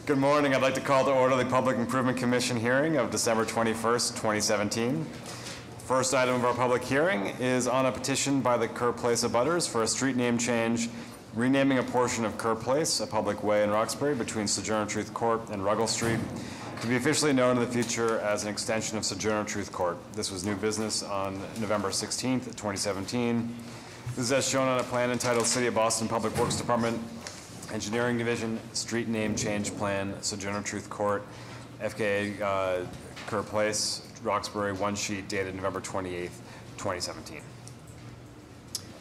Good morning. I'd like to call to order the Public Improvement Commission hearing of December 21st, 2017. First item of our public hearing is on a petition by the Kerr Place abutters for a street name change, renaming a portion of Kerr Place, a public way in Roxbury between Sojourner Truth Court and Ruggles Street, to be officially known in the future as an extension of Sojourner Truth Court. This was new business on November 16th, 2017. This is as shown on a plan entitled City of Boston Public Works Department, Engineering Division, Street Name Change Plan, Sojourner Truth Court, FKA Kerr Place, Roxbury, one sheet dated November 28th, 2017.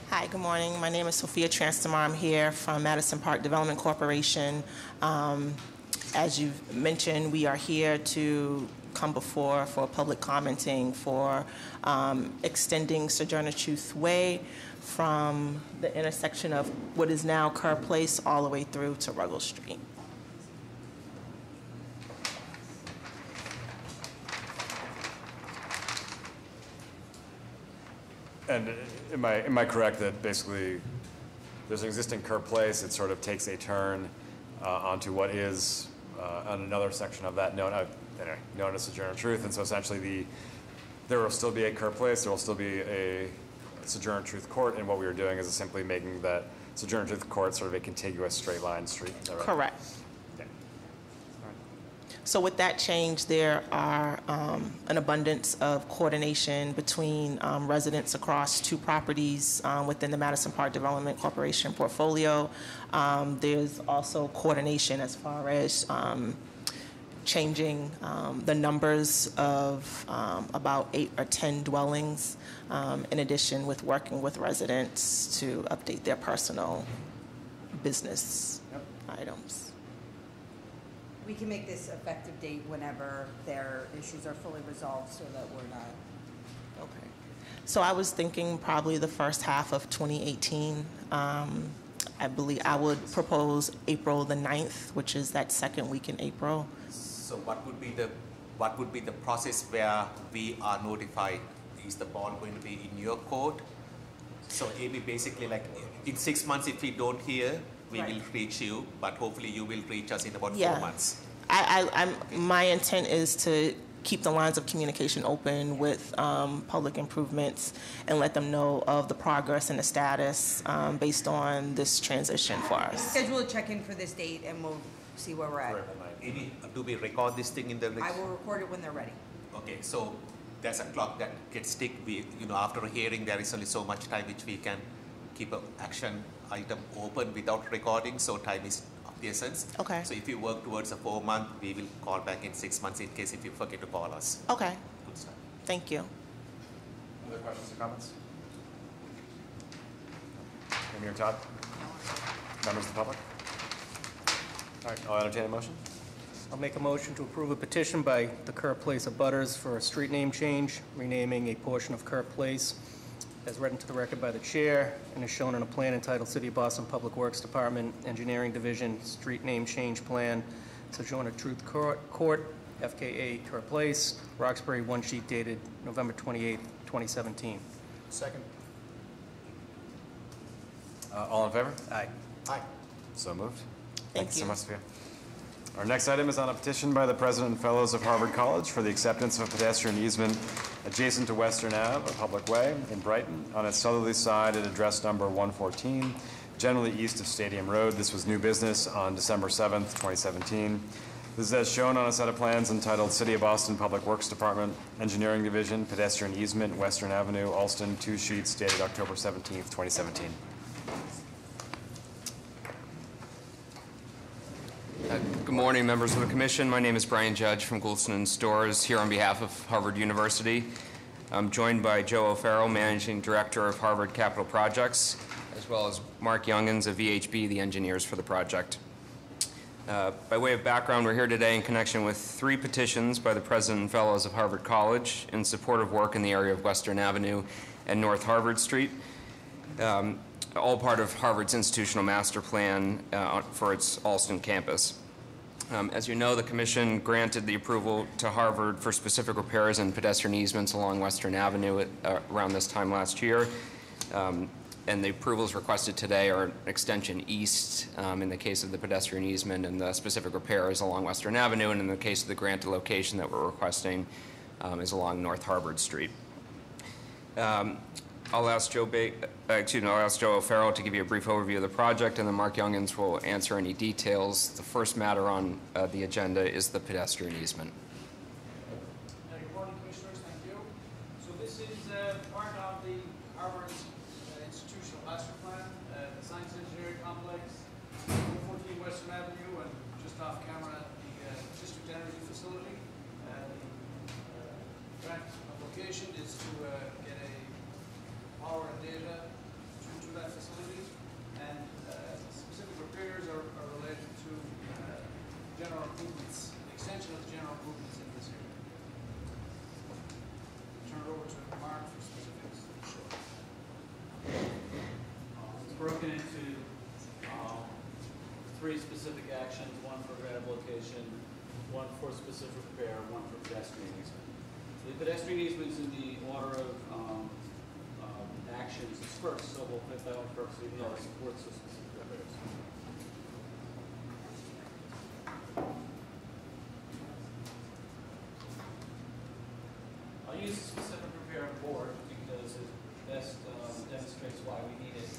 Hi, good morning. My name is Sophia Transtamar. I'm here from Madison Park Development Corporation. As you've mentioned, we are here to come before for public commenting for extending Sojourner Truth Way from the intersection of what is now Kerr Place all the way through to Ruggles Street. And am I correct that basically there's an existing Kerr Place, it sort of takes a turn onto what is on another section of that known as Sojourner Truth, and so essentially there will still be a Kerr Place, there will still be a Sojourner Truth Court, and what we were doing is simply making that Sojourner Truth Court sort of a contiguous straight line street. Is that right? Correct. Okay. So with that change, there are an abundance of coordination between residents across two properties within the Madison Park Development Corporation portfolio. There's also coordination as far as changing the numbers of about 8 or 10 dwellings, in addition with working with residents to update their personal business items. We can make this effective date whenever their issues are fully resolved so that we're not... Okay. So I was thinking probably the first half of 2018. I believe I would propose April the 9th, which is that second week in April. So what would be the process where we are notified? Is the ball going to be in your court? So it will be basically like in 6 months, if we don't hear, we will reach you, but hopefully you will reach us in about 4 months. My intent is to keep the lines of communication open with public improvements and let them know of the progress and the status based on this transition for us. Schedule a check-in for this date and we'll see where we're at. Do we record this thing in the... I will record it when they're ready. Okay, so there's a clock that gets ticked. After a hearing, there is only so much time which we can keep an action item open without recording, so time is of the essence. Okay. So if you work towards a 4 month, we will call back in 6 months in case if you forget to call us. Okay. Good stuff. Thank you. Other questions or comments? Amy or Todd? Members of the public? All right, I'll entertain a motion. I'll make a motion to approve a petition by the Kerr Place abutters for a street name change, renaming a portion of Kerr Place, as read into the record by the chair and is shown on a plan entitled City of Boston Public Works Department, Engineering Division, Street Name Change Plan, Sojourner Truth Court, FKA Kerr Place, Roxbury, one sheet dated November 28th, 2017. Second. All in favor? Aye. Aye. So moved. Thank you so you. much, Sophia. Our next item is on a petition by the President and Fellows of Harvard College for the acceptance of a pedestrian easement adjacent to Western Ave, a public way in Brighton, on its southerly side at address number 114, generally east of Stadium Road. This was new business on December 7th, 2017. This is as shown on a set of plans entitled City of Boston Public Works Department, Engineering Division, Pedestrian Easement, Western Avenue, Alston, 2 sheets dated October 17th, 2017. Good morning, members of the Commission. My name is Brian Judge from Goulston & Storrs, here on behalf of Harvard University. I'm joined by Joe O'Farrell, Managing Director of Harvard Capital Projects, as well as Mark Youngins of VHB, the engineers for the project. By way of background, we're here today in connection with 3 petitions by the President and Fellows of Harvard College in support of work in the area of Western Avenue and North Harvard Street, all part of Harvard's institutional master plan for its Alston campus. As you know, the Commission granted the approval to Harvard for specific repairs and pedestrian easements along Western Avenue around this time last year. and the approvals requested today are an extension east in the case of the pedestrian easement, and the specific repair is along Western Avenue, and in the case of the granted location that we're requesting is along North Harvard Street. I'll ask Joe O'Farrell to give you a brief overview of the project, and then Mark Youngins will answer any details. The first matter on the agenda is the pedestrian easement. Good morning, Commissioners. Thank you. So this is part of the Harvard's institutional master plan, the Science Engineering Complex, 14 Western Avenue, and just off camera, the District Energy Facility. The grant application is to get a power and data to that facility, and specific repairs are related to general improvements, extension of the general improvements in this area. Turn it over to Mark for specifics. It's broken into 3 specific actions, one for grant application, one for specific repair, one for pedestrian easement. The pedestrian easement is in the order of actions. It's first, so we'll hit that one first, even though it supports the specific repairs. I'll use the specific repair board because it best demonstrates why we need it.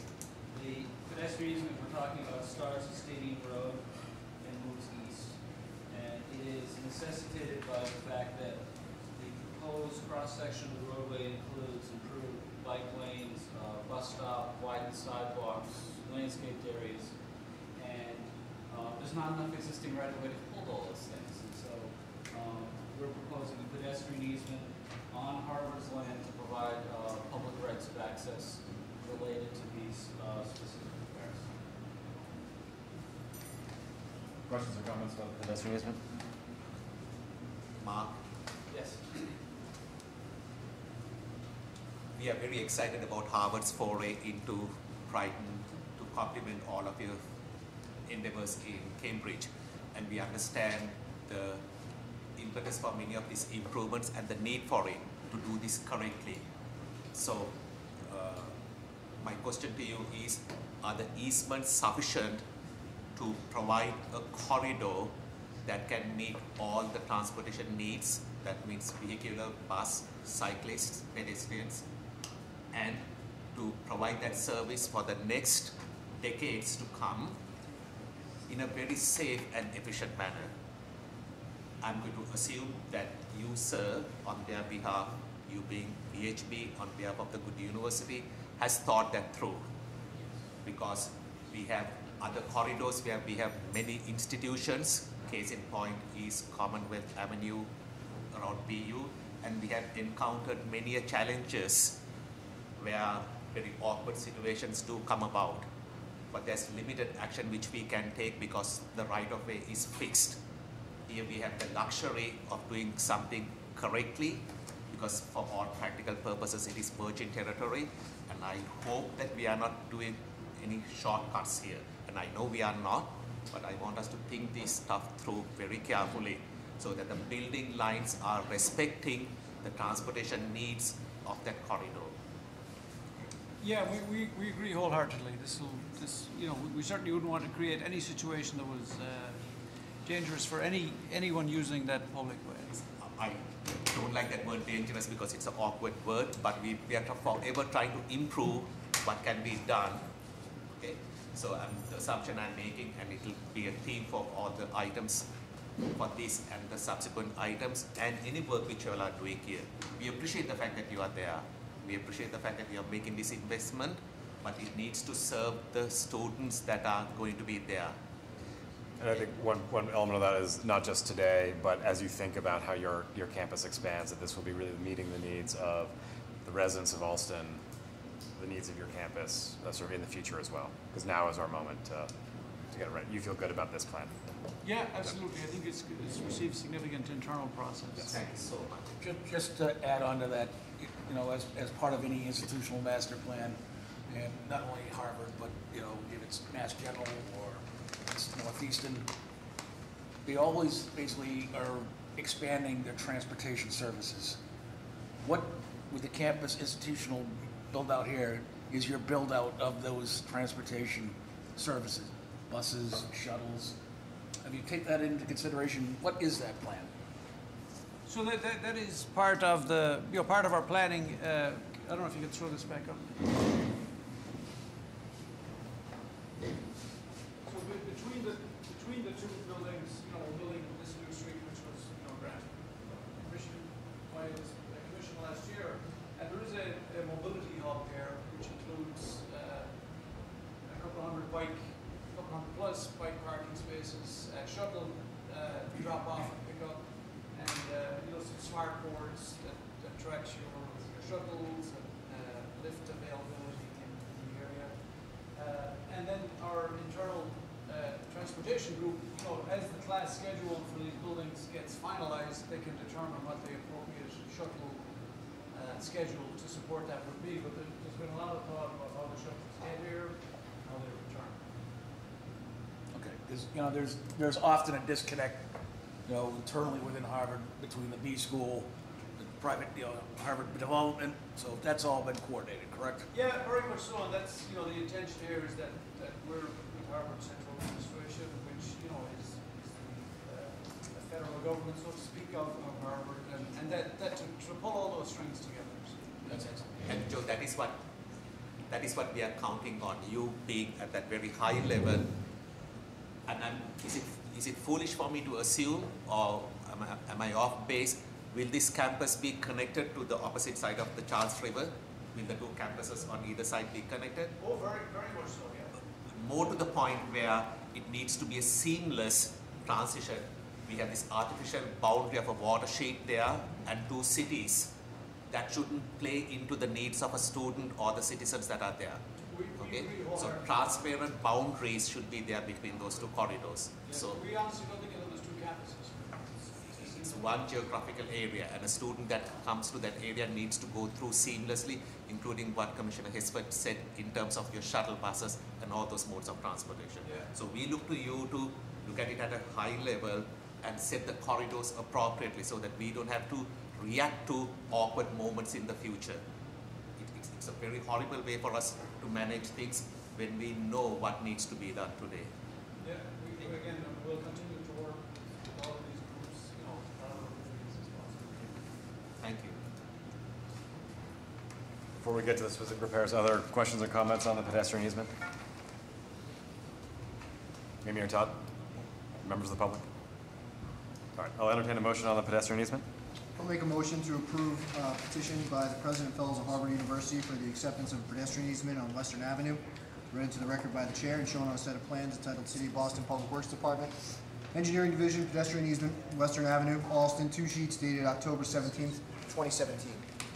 The pedestrian easement we're talking about starts at Stadium Road and moves east. And it is necessitated by the fact that the proposed cross-section of the roadway includes improved bike lanes, bus stop, widened sidewalks, landscaped areas, and there's not enough existing right-of-way to hold all those things. And so we're proposing a pedestrian easement on Harvard's land to provide public rights of access related to these specific repairs. Questions or comments about the pedestrian easement? Mark, Yes. we are very excited about Harvard's foray into Brighton to complement all of your endeavors in Cambridge. And we understand the impetus for many of these improvements and the need for it to do this correctly. So my question to you is, are the easements sufficient to provide a corridor that can meet all the transportation needs? That means vehicular, bus, cyclists, pedestrians, and to provide that service for the next decades to come in a very safe and efficient manner. I'm going to assume that you, sir, on their behalf, you being PhD, on behalf of the good university, has thought that through. Because we have other corridors where we have many institutions, case in point is Commonwealth Avenue around BU, and we have encountered many challenges where very awkward situations do come about. But there's limited action which we can take because the right-of-way is fixed. Here we have the luxury of doing something correctly because for all practical purposes it is virgin territory, and I hope that we are not doing any shortcuts here. And I know we are not, but I want us to think this stuff through very carefully so that the building lines are respecting the transportation needs of that corridor. Yeah, we agree wholeheartedly. We certainly wouldn't want to create any situation that was dangerous for anyone using that public way. I don't like that word dangerous because it's an awkward word, but we are forever trying to improve what can be done. Okay, so the assumption I'm making, and it will be a theme for all the items for this and the subsequent items and any work which you all are doing here. We appreciate the fact that you are there. We appreciate the fact that you are making this investment, but it needs to serve the students that are going to be there. And I think one element of that is not just today, but as you think about how your campus expands, that this will be really meeting the needs of the residents of Alston, the needs of your campus, sort of in the future as well. Because now is our moment to get it right. You feel good about this plan? Yeah, absolutely. I think it's received significant internal process. Yes. Thank you so much. Just to add on to that, as part of any institutional master plan, and not only Harvard, but if it's Mass General or it's Northeastern, they always basically are expanding their transportation services. What with the campus institutional build out here, is your build-out of those transportation services, buses, shuttles. Have you take that into consideration? What is that plan? So that is part of the, part of our planning. I don't know if you can throw this back up. So between the two buildings, we're building this new street, which was, granted permission by the commission last year. And there is a mobility hub here, which includes a couple hundred plus bike parking spaces, shuttle drop off and pick up, and some smart boards that tracks your shuttles and lift availability in the area. And then our internal transportation group, as the class schedule for these buildings gets finalized, they can determine what the appropriate shuttle schedule to support that would be. But there's been a lot of thought about how the shuttles get here, how they return. Okay, because there's often a disconnect, internally within Harvard between the B school, the private, Harvard development. So that's all been coordinated, correct? Yeah, very much so. And that's the intention here is that we're with Harvard Central Administration, which is the federal government, so to speak, of Harvard, and that to pull all those strings together. That's excellent. And Joe, that is what we are counting on, you being at that very high level. And is it foolish for me to assume, or am I off base? Will this campus be connected to the opposite side of the Charles River? Will the two campuses on either side be connected? Oh, very, very much so, yeah. More to the point where it needs to be a seamless transition. We have this artificial boundary of a watershed there and two cities that shouldn't play into the needs of a student or the citizens that are there. Okay, so transparent boundaries should be there between those two corridors. Yeah, so we honestly don't think of them as two campuses. it's one geographical area, and a student that comes to that area needs to go through seamlessly, including what Commissioner Hisford said in terms of your shuttle buses and all those modes of transportation. Yeah. So we look to you to look at it at a high level and set the corridors appropriately so that we don't have to react to awkward moments in the future. It's a very horrible way for us to manage things when we know what needs to be done today. Yeah, again, we'll continue to work with all of these groups, however as possible. Thank you. Before we get to the specific repairs, other questions or comments on the pedestrian easement? Mimi or Todd? Members of the public? All right, I'll entertain a motion on the pedestrian easement. I'll make a motion to approve a petition by the President and Fellows of Harvard University for the acceptance of a pedestrian easement on Western Avenue, read into the record by the chair and shown on a set of plans entitled City of Boston Public Works Department. Engineering Division, pedestrian easement, Western Avenue, Alston, 2 sheets dated October 17th, 2017.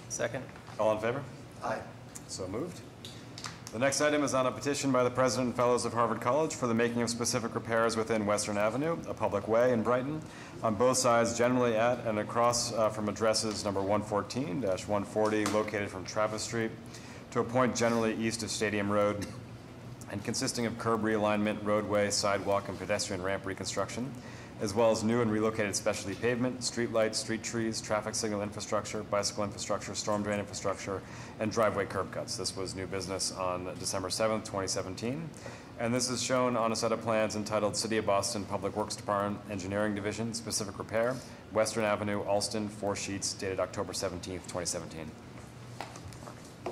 Second. All in favor? Aye. So moved. The next item is on a petition by the President and Fellows of Harvard College for the making of specific repairs within Western Avenue, a public way in Brighton, on both sides generally at and across from addresses number 114-140, located from Travis Street, to a point generally east of Stadium Road, and consisting of curb realignment, roadway, sidewalk, and pedestrian ramp reconstruction, as well as new and relocated specialty pavement, street lights, street trees, traffic signal infrastructure, bicycle infrastructure, storm drain infrastructure, and driveway curb cuts. This was new business on December 7th, 2017. And this is shown on a set of plans entitled City of Boston Public Works Department Engineering Division Specific Repair, Western Avenue, Alston, 4 sheets, dated October 17th, 2017. The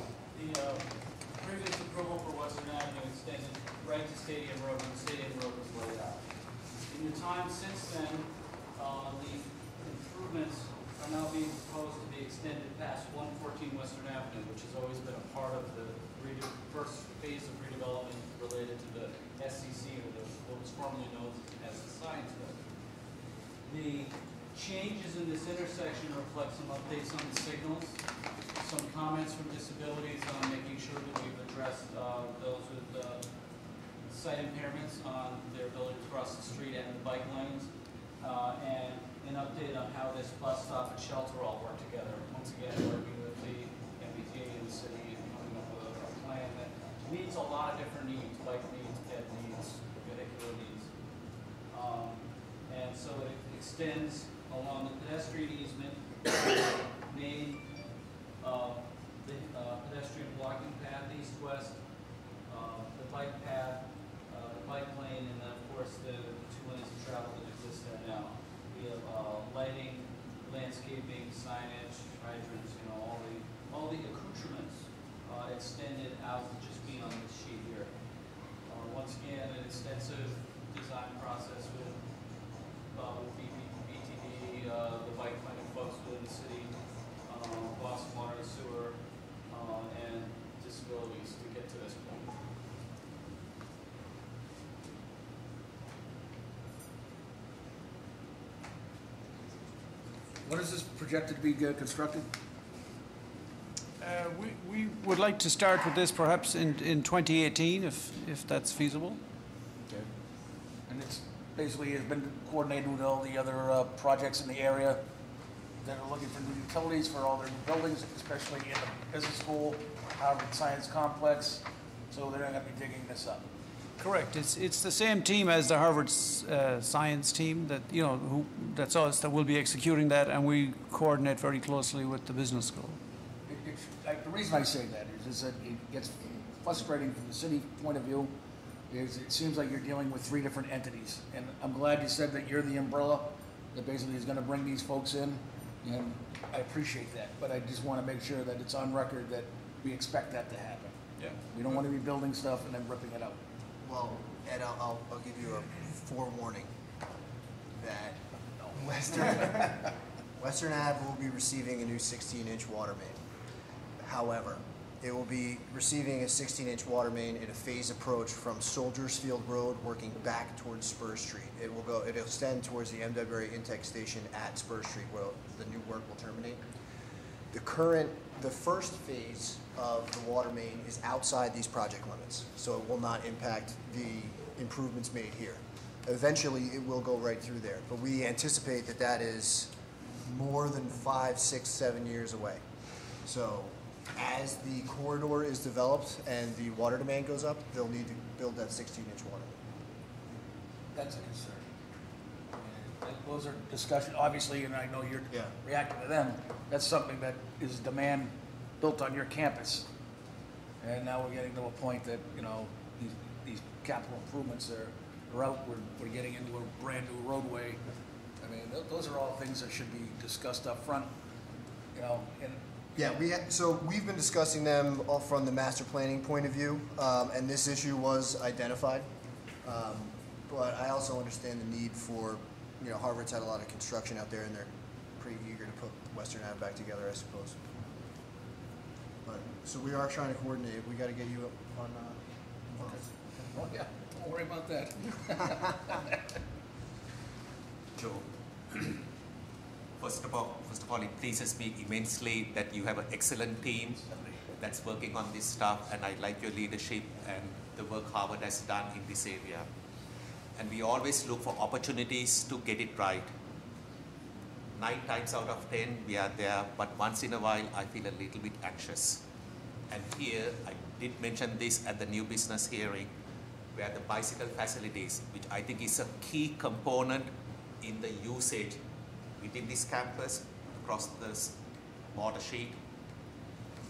previous approval for Western Avenue extended right to Stadium Road when Stadium Road was laid out. In the time since then, the improvements are now being proposed to be extended past 114 Western Avenue, which has always been a part of the first phase of redevelopment related to the SCC, or what was formerly known as the Science Building. The changes in this intersection reflect some updates on the signals, some comments from disabilities on making sure that we've addressed those with sight impairments on their ability to cross the street and the bike lanes, and an update on how this bus stop and shelter all work together. Once again, working with the MBTA and the city and coming up with a plan that meets a lot of different needs, bike needs, ped needs, vehicular needs. And so it extends along the pedestrian easement, main the pedestrian walking path east-west, east-west, the bike path, the bike lane, and then of course the 2 lanes of travel that exist there now. We have lighting, landscaping, signage, hydrants, you know, all the accoutrements extended out to just being on this sheet here. Once again, an extensive design process with BTD, the bike planning folks within the city, Boston Water and Sewer, and disabilities to get to this point. When is this projected to be constructed? We would like to start with this perhaps in 2018, if that's feasible. Okay. And it's basically has been coordinated with all the other projects in the area that are looking for new utilities for all their new buildings, especially in the business school, Harvard Science Complex. So they're not going to be digging this up. Correct. It's the same team as the Harvard science team that, you know, that's us that will be executing that, and we coordinate very closely with the business school. The reason I say that is that it gets frustrating from the city point of view. Is it seems like you're dealing with 3 different entities, and I'm glad you said that you're the umbrella that basically is going to bring these folks in, and I appreciate that. But I just want to make sure that it's on record that we expect that to happen. Yeah. We don't want to be building stuff and then ripping it out. Well, Ed, I'll give you a forewarning that Western Ave will be receiving a new 16-inch water main. However, it will be receiving a 16-inch water main in a phased approach from Soldiers Field Road working back towards Spur Street. It'll extend towards the MWA Intake Station at Spur Street where the new work will terminate. The first phase of the water main is outside these project limits, so it will not impact the improvements made here. Eventually, it will go right through there, but we anticipate that that is more than 5, 6, 7 years away. So as the corridor is developed and the water demand goes up, they'll need to build that 16-inch water main. That's a concern. And those are discussion, obviously, and I know you're reacting to them. That's something that is demand built on your campus. And now we're getting to a point that, you know, these capital improvements are out. We're getting into a brand new roadway. I mean, those are all things that should be discussed up front, you know, and yeah, so we've been discussing them all from the master planning point of view, and this issue was identified. But I also understand the need for, you know, Harvard's had a lot of construction out there, and they're pretty eager to put Western Ave back together, I suppose. But so we are trying to coordinate. We got to get you up on. okay. Well, yeah, don't worry about that. Joe, first of all, it pleases me immensely that you have an excellent team that's working on this stuff, and I like your leadership and the work Harvard has done in this area. And we always look for opportunities to get it right. 9 times out of 10, we are there, but once in a while, I feel a little bit anxious. And here, I did mention this at the new business hearing, where the bicycle facilities, which I think is a key component in the usage within this campus, across this water sheet.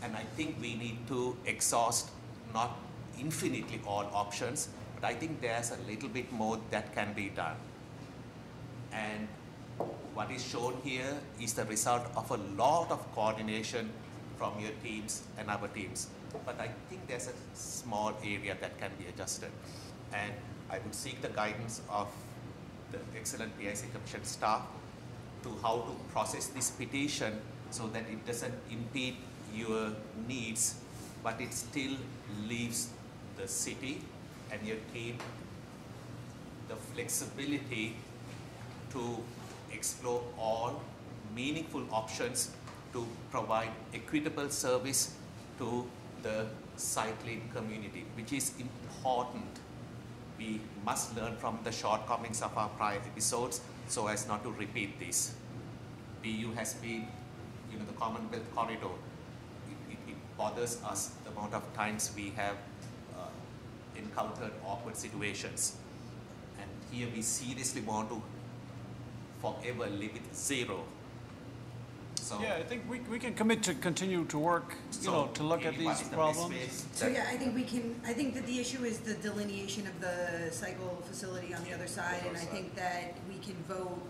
And I think we need to exhaust not infinitely all options, but I think there's a little bit more that can be done. And what is shown here is the result of a lot of coordination from your teams and our teams. But I think there's a small area that can be adjusted. And I would seek the guidance of the excellent PIC Commission staff to how to process this petition so that it doesn't impede your needs, but it still leaves the city and your team the flexibility to explore all meaningful options to provide equitable service to the cycling community, which is important. We must learn from the shortcomings of our prior episodes so as not to repeat this. BU has been, you know, the Commonwealth Corridor. It bothers us the amount of times we have encountered awkward situations. And here we seriously want to forever live with 0. So Yeah, I think we can commit to continue to work, you know, to look at Amy, these what's the best problems. way So that- yeah, I think that the issue is the delineation of the cycle facility on the other side, and I think that we can vote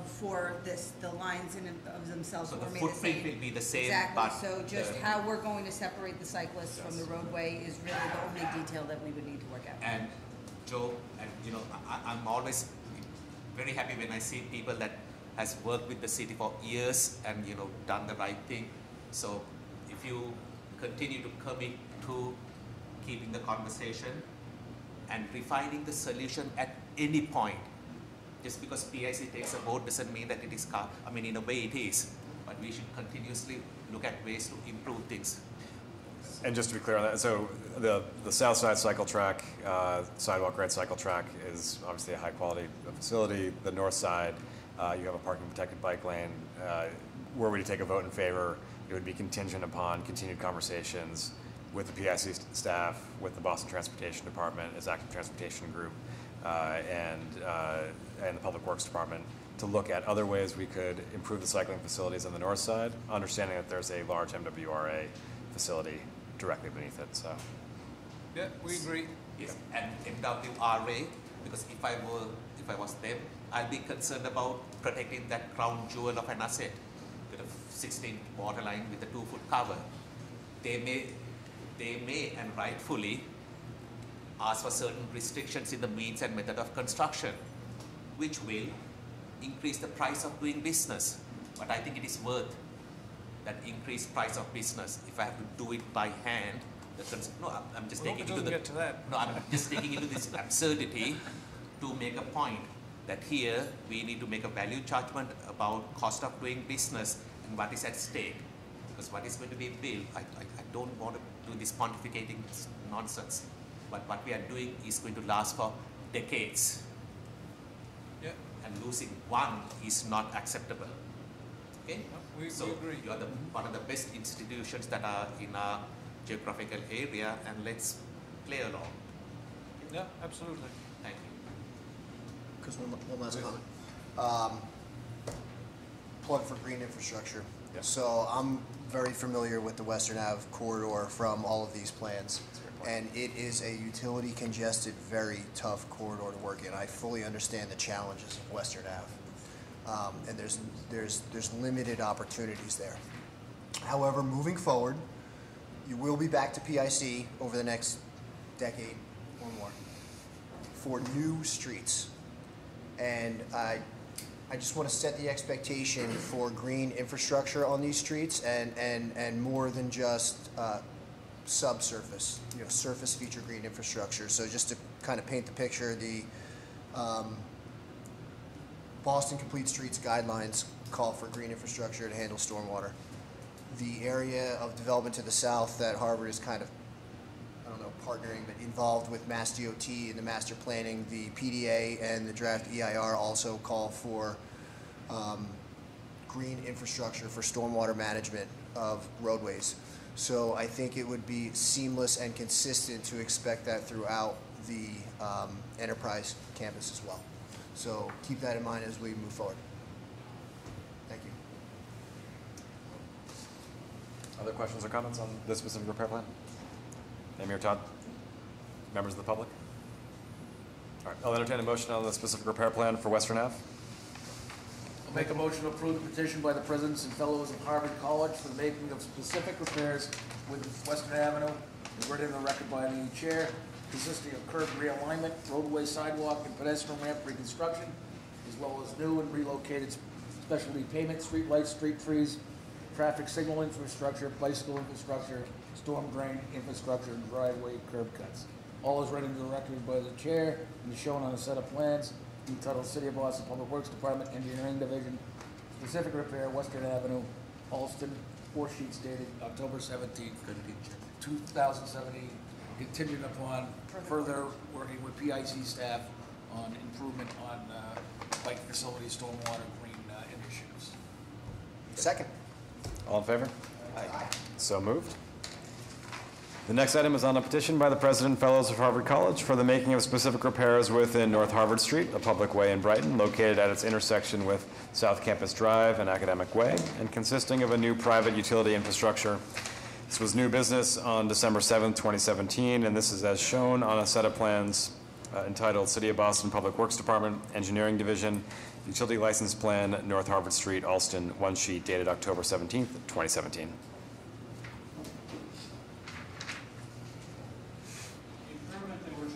for this, the lines in of themselves So will the remain the same. footprint will be the same, Exactly, but so just the- how we're going to separate the cyclists from the roadway is really the only detail that we would need to work out. And Joe, and you know, I'm always very happy when I see people that has worked with the city for years and, you know, done the right thing. So if you continue to commit to keeping the conversation and refining the solution at any point, just because PIC takes a vote doesn't mean that it is, I mean, in a way it is, but we should continuously look at ways to improve things. And just to be clear on that, so the south side cycle track, sidewalk red cycle track is obviously a high quality facility. The north side, you have a parking protected bike lane. Were we to take a vote in favor, it would be contingent upon continued conversations with the PIC staff, with the Boston Transportation Department, as active transportation group, and the Public Works Department to look at other ways we could improve the cycling facilities on the north side, understanding that there's a large MWRA facility directly beneath it. So, Yeah, we agree. Yes, and MWRA, because if I was them, I'd be concerned about protecting that crown jewel of an asset with a 16 waterline with a 2-foot cover. They may and rightfully ask for certain restrictions in the means and method of construction, which will increase the price of doing business. But I think it is worth that increased price of business if I have to do it by hand. I'm just We hope taking it it to doesn't get to that. No, I'm just taking into this absurdity to make a point that here we need to make a value judgment about cost of doing business and what is at stake. Because what is going to be built, I don't want to do this pontificating nonsense. But what we are doing is going to last for decades. Yeah, And losing one is not acceptable. Okay? we So agree. you are one of the best institutions that are in our geographical area, and let's play along. Yeah, absolutely. Thank you. Because one last comment. Plug for green infrastructure. Yeah. So I'm very familiar with the Western Ave corridor from all of these plans. And it is a utility congested, very tough corridor to work in. I fully understand the challenges of Western Ave. And there's limited opportunities there. However, moving forward, you will be back to PIC over the next decade or more for new streets. And I just want to set the expectation for green infrastructure on these streets and more than just subsurface, surface feature green infrastructure. So just to kind of paint the picture, the Boston Complete Streets guidelines call for green infrastructure to handle stormwater. The area of development to the south that Harvard is kind of, partnering, but involved with Mass DOT in the master planning, the PDA and the draft EIR also call for green infrastructure for stormwater management of roadways. So I think it would be seamless and consistent to expect that throughout the enterprise campus as well. So keep that in mind as we move forward. Thank you. other questions or comments on this specific repair plan? Amy or Todd? Members of the public? All right, I'll entertain a motion on the specific repair plan for Western Ave. I'll make a motion to approve the petition by the presidents and fellows of Harvard College for the making of specific repairs with Western Avenue, as read into the record by the chair, consisting of curb realignment, roadway, sidewalk, and pedestrian ramp reconstruction, as well as new and relocated specialty pavement, street lights, street trees, traffic signal infrastructure, bicycle infrastructure, storm drain infrastructure, and driveway curb cuts. All is read into the record by the chair and is shown on a set of plans entitled City of Boston Public Works Department Engineering Division, specific repair, Western Avenue, Alston, 4 sheets dated October 17th, 2017, contingent upon further working with PIC staff on improvement on bike facilities, stormwater, green initiatives. Second. All in favor? Aye. So moved. The next item is on a petition by the President and Fellows of Harvard College for the making of specific repairs within North Harvard Street, a public way in Brighton, located at its intersection with South Campus Drive and Academic Way, and consisting of a new private utility infrastructure. This was new business on December 7th, 2017, and this is as shown on a set of plans entitled City of Boston Public Works Department, Engineering Division, Utility License Plan, North Harvard Street, Alston, one sheet dated October 17th, 2017.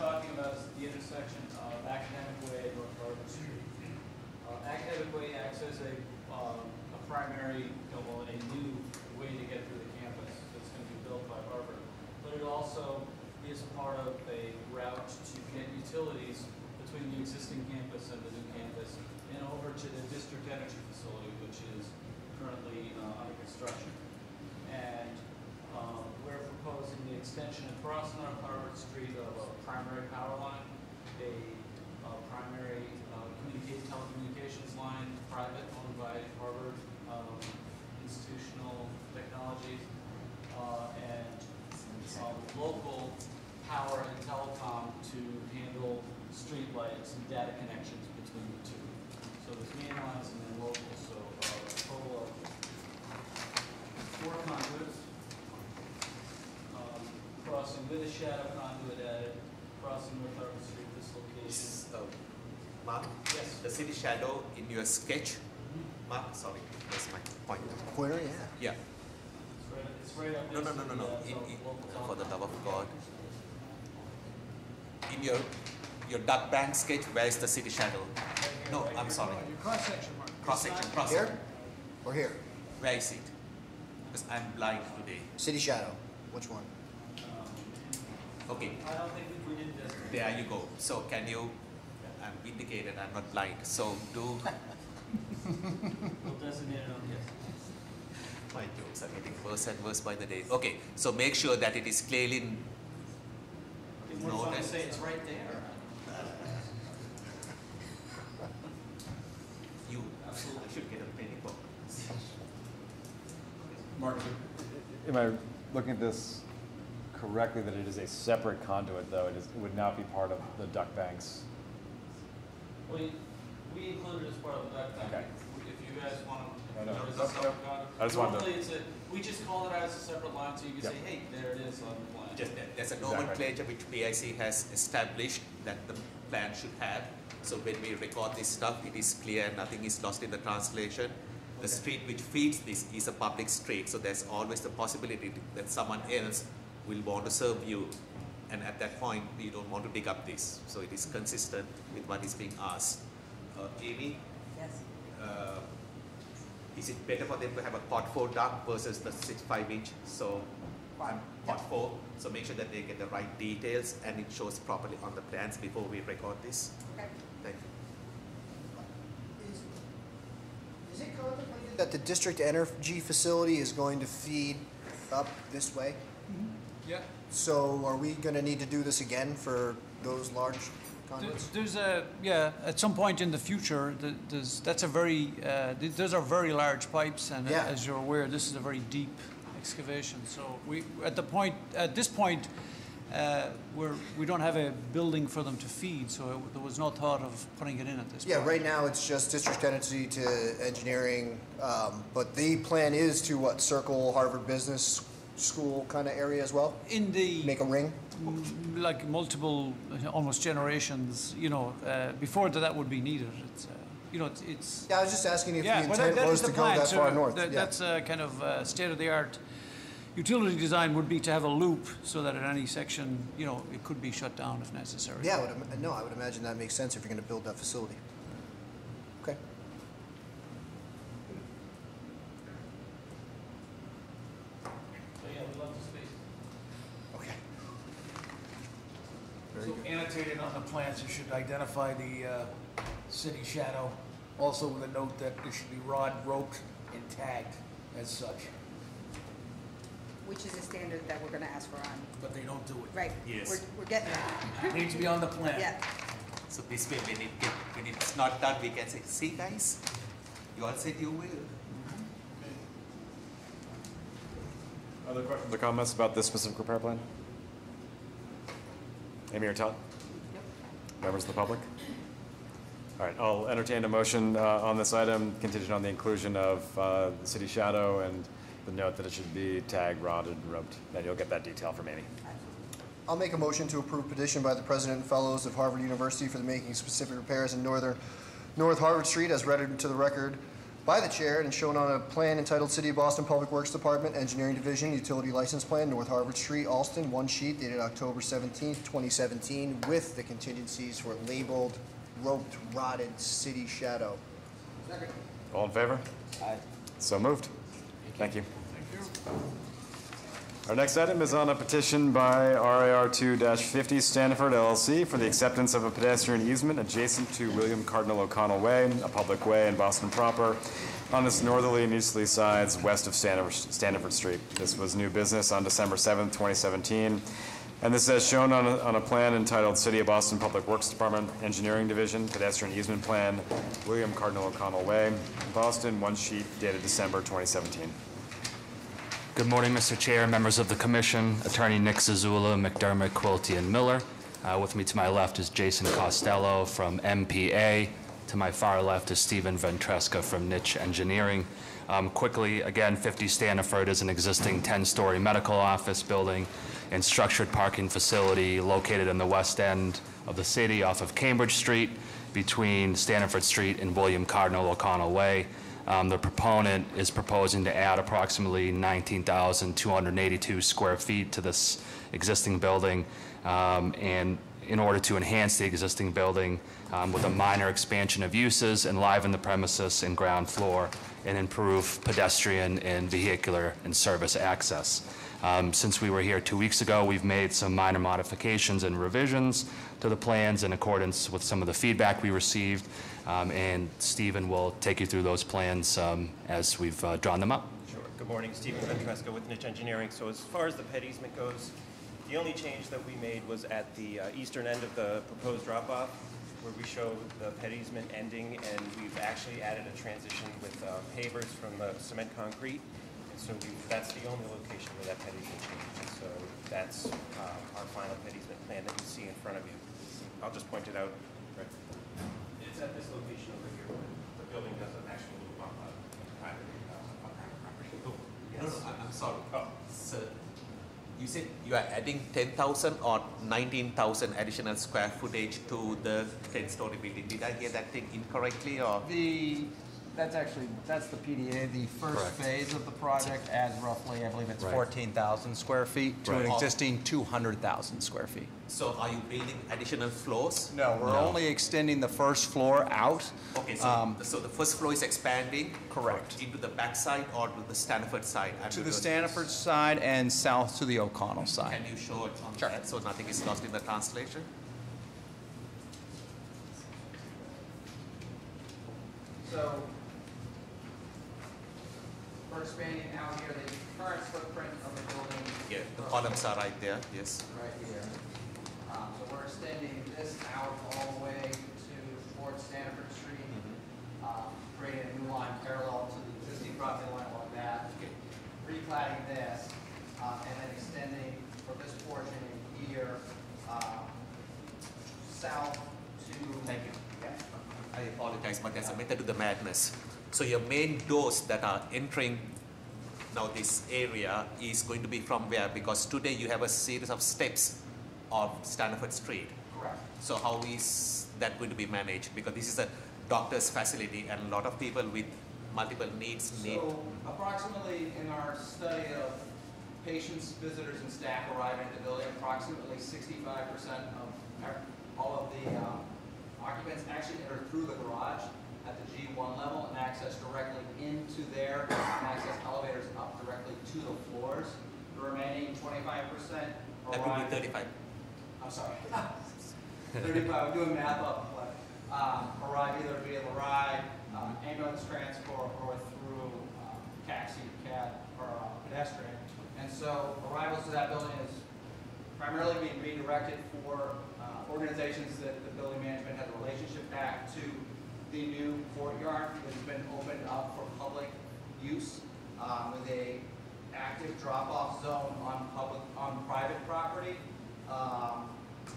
Talking about the intersection of Academic Way and North Harvard Street. Academic Way acts as a primary, a new way to get through the campus that's going to be built by Harvard. But it also is part of a route to get utilities between the existing campus and the new campus and over to the district energy facility, which is currently under construction. And we're proposing the extension across North Harvard Street of a primary power line, a primary telecommunications line, private, owned by Harvard Institutional Technologies, and local power and telecom to handle street lights and data connections between the two. So there's main lines and then local, so a total of 4 conduits. Crossing with a shadow conduit added, crossing North Harvard Street, this location. Mark? Yes. The city shadow in your sketch. Mark, sorry, that's my point. Pointer, yeah. Yeah. It's right up No, next no, to no, no, no. the, local For the love of God. In your duck bank sketch, where is the city shadow? No, I'm sorry. Your cross-section, Mark. Cross-section. Here or here? Where is it? Because I'm blind today. City shadow. Which one? Okay, I don't think we did this. there you go. So can you, I'm indicated, I'm not blind. So do, We'll designate it on this. my jokes are getting worse and worse by the day. Okay, so make sure that it is clearly We're known trying to as. say it's right there. You absolutely should get a penny book. Mark, am I looking at this correctly that it is a separate conduit, though? It would not be part of the duck banks? We included as part of the duck bank. Okay. If you guys want No, to, no. there is a separate conduit. I just wanted to- Normally we just call it out as a separate line so you can Yep. say, hey, there it is on the plan. Just that there's a nomenclature which BIC has established that the plan should have. So when we record this stuff, it is clear and nothing is lost in the translation. The street which feeds this is a public street, so there's always the possibility that someone else will want to serve you, and at that point you don't want to dig up this. So it is consistent with what is being asked. Amy, Yes. is it better for them to have a pot 4 duct versus the 6.5-inch? So pot 4. So make sure that they get the right details and it shows properly on the plans before we record this. Okay. Thank you. Is it contemplated that the district energy facility is going to feed up this way? Yeah. So are we going to need to do this again for those large conduits? There's a, yeah, at some point in the future, that's a very, those are very large pipes, and Yeah. as you're aware, this is a very deep excavation. So at this point, we don't have a building for them to feed, so there was no thought of putting it in at this point. Yeah, right now it's just district energy to engineering, but the plan is to what, circle Harvard Business School kind of area as well? In the, Make a ring? like multiple, almost generations, before that would be needed. It's, it's. Yeah, I was just asking if the Yeah, well, intent that was is to the go plan. that So far north. that- Yeah. That's a kind of state-of-the-art utility design would be to have a loop so that at any section, it could be shut down if necessary. Yeah, I would imagine that makes sense if you're going to build that facility. Okay. So yeah, we love the space. Okay. So annotated on the plans, you should identify the city shadow, also with a note that it should be rod roped and tagged as such, Which is a standard that we're gonna ask for on, but they don't do it. right? Yes. We're getting there. It needs to be on the plan. Yeah. So this way when it's not done, we can say, see guys, you all said you will. Other questions or comments about this specific repair plan? Amy or Todd? Members of the public? All right, I'll entertain a motion on this item contingent on the inclusion of the city shadow and the note that it should be tagged, rotted, roped. And you'll get that detail from Amy. I'll make a motion to approve petition by the President and Fellows of Harvard University for the making specific repairs in North Harvard Street as read into the record by the chair and shown on a plan entitled City of Boston Public Works Department, Engineering Division, Utility License Plan, North Harvard Street, Alston, one sheet dated October 17th, 2017, with the contingencies for labeled, roped, rotted city shadow. All in favor? Aye. So moved. Thank you. Our next item is on a petition by RAR 2-50 Stanford LLC for the acceptance of a pedestrian easement adjacent to William Cardinal O'Connell Way, a public way in Boston proper, on its northerly and easterly sides west of Stanford Street. This was new business on December 7th, 2017. And this is as shown on a plan entitled City of Boston Public Works Department, Engineering Division, Pedestrian Easement Plan, William Cardinal O'Connell Way, Boston, one sheet dated December 2017. Good morning, Mr. Chair, members of the Commission, Attorney Nick Zazula, McDermott, Quilty, and Miller. With me to my left is Jason Costello from MPA. To my far left is Stephen Ventresca from Niche Engineering. Quickly, again, 50 Stanford is an existing 10-story medical office building and structured parking facility located in the west end of the city off of Cambridge Street between Stanford Street and William Cardinal O'Connell Way. The proponent is proposing to add approximately 19,282 square feet to this existing building, and in order to enhance the existing building with a minor expansion of uses, enliven the premises and ground floor, and improve pedestrian and vehicular and service access. Since we were here 2 weeks ago, we've made some minor modifications and revisions to the plans in accordance with some of the feedback we received, and Stephen will take you through those plans as we've drawn them up. Sure. Good morning, Stephen Ventresca with Niche Engineering. So as far as the ped easement goes, the only change that we made was at the eastern end of the proposed drop-off, where we show the ped easement ending, and we've actually added a transition with pavers from the cement concrete. And so that's the only location where that ped easement changes. So that's our final ped easement plan that you see in front of you. I'll just point it out. Right. It's at this location over here where the building does an actual loop on private property. Oh, yes. No, I'm sorry. Oh. So you said you are adding 10,000 or 19,000 additional square footage to the 10-story building. Did I hear that thing incorrectly, or? That's the PDA. The first Correct. phase of the project adds roughly, I believe it's Right. 14,000 square feet to Right. an existing 200,000 square feet. So are you building additional floors? No, we're only extending the first floor out. Okay, so, so the first floor is expanding? Correct. Into the back side or to the Stanford side? To the Stanford side and south to the O'Connell side. Can you show it on that so nothing is lost in the translation? So we're expanding out here the current footprint of the building. Yeah, the columns are right there, yes. Right here. So we're extending this out all the way towards Stanford Street, creating a new line parallel to the existing property line along that. Replatting this, and then extending for this portion in here, south to. Thank you. Yeah. I apologize, but there's a method to the madness. So your main doors that are entering now this area is going to be from where? Because today you have a series of steps of Stanford Street. Correct. So how is that going to be managed? Because this is a doctor's facility and a lot of people with multiple needs need. So approximately in our study of patients, visitors, and staff arriving at the building, approximately 65% of all of the occupants actually enter through the garage at the G1 level and access directly into there and access elevators up directly to the floors. The remaining 25% That arrive. would be 35. I'm sorry. 35, I'm doing math up, but arrive either via the ride, ambulance transport, or through taxi, cab, or pedestrian. And so arrivals to that building is primarily being redirected for organizations that the building management has a relationship back to the new courtyard that's been opened up for public use with a active drop-off zone on private property.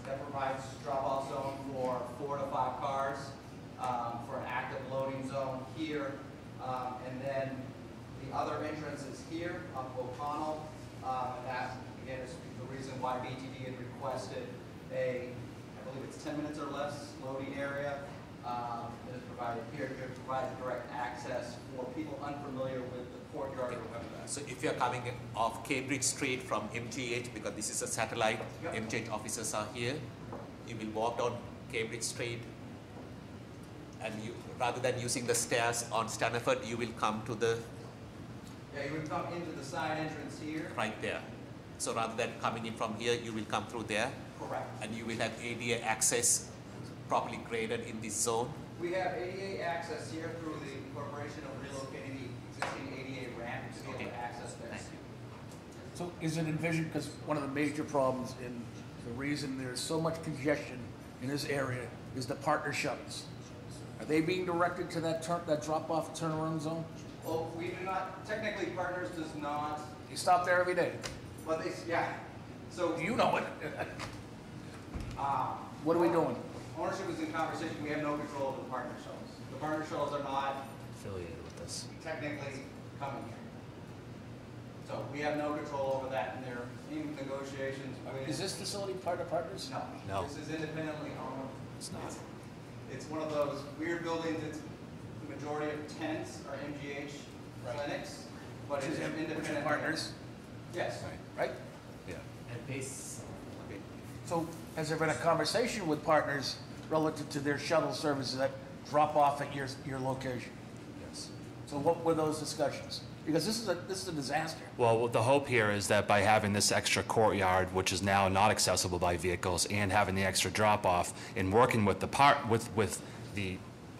that provides drop-off zone for 4 to 5 cars, for an active loading zone here. And then the other entrance is here up O'Connell. And that, again, is the reason why BTD had requested I believe it's 10 minutes or less loading area. That is provided here to provide direct access for people unfamiliar with the courtyard or whatever. So if you're coming off Cambridge Street from MGH, because this is a satellite, Yep. MGH officers are here, you will walk down Cambridge Street, and you, rather than using the stairs on Stanford, you will come to the Yeah, you would come into the side entrance here. right there. So rather than coming in from here, you will come through there, Correct. and you will have ADA access properly graded in this zone. We have ADA access here through the incorporation of relocating the existing ADA ramp to be able to access this. So is it envisioned, because one of the major problems in the reason there's so much congestion in this area is the partner shuttles. Are they being directed to that drop-off turnaround zone? Well, we do not, technically Partners does not, You stop there every day. but they, yeah. So, You know it. What are we doing? ownership is in conversation, we have no control of the partner shuttles. The partner shuttles are not Affiliated with this. technically coming here. So we have no control over that, and they're in negotiations with. Is this facility part of Partners? No. No. This is independently owned. It's not. It's one of those weird buildings, it's, the majority of tenants are MGH clinics, but it's independent. Which is Partners, Yes. right? Yeah. And base, okay. So has there been a conversation with Partners relative to their shuttle services that drop off at your location? Yes. So what were those discussions? Because this is a disaster. Well, the hope here is that by having this extra courtyard, which is now not accessible by vehicles, and having the extra drop-off, and working with with the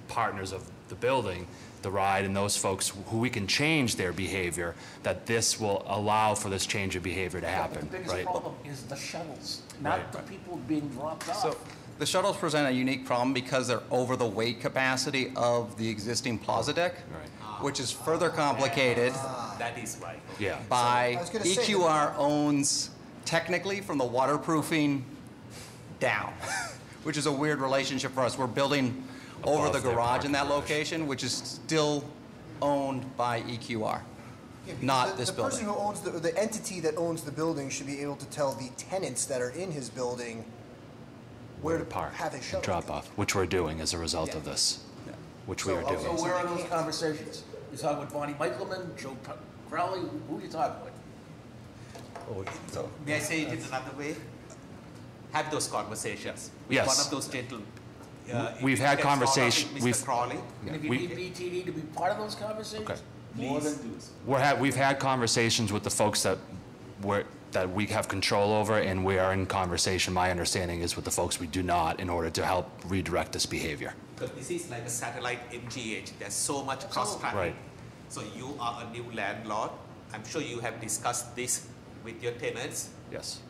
partners of the building, the ride, and those folks who we can change their behavior, that this will allow for this change of behavior to happen, The biggest right? problem is the shuttles, not Right. the people being dropped off. So the shuttles present a unique problem because they're over the weight capacity of the existing plaza deck, Right. which is further complicated That is right. Yeah. by I was gonna say- EQR owns technically from the waterproofing down, which is a weird relationship for us. We're building over Above the their garage in that parking garage. location, which is still owned by EQR, not this The person building. who owns the entity that owns the building should be able to tell the tenants that are in his building Where to park have his and shuttle. drop off, which we're doing as a result of this, which we are So- doing. So where are those conversations? You talking with Bonnie Michaelman, Joe Crowley, who are you talking with? So may I say it in another way? Have those conversations with Yes. one of those gentlemen. We've had conversation- Mr. we've- Crawley. And if you We- need BTD to be part of those conversations? Okay. More than, We've had conversations with the folks that we have control over, and we are in conversation, my understanding is, with the folks we do not, in order to help redirect this behavior. Because this is like a satellite MGH. There's so much cross traffic. Right. So you are a new landlord. I'm sure you have discussed this with your tenants. Yes.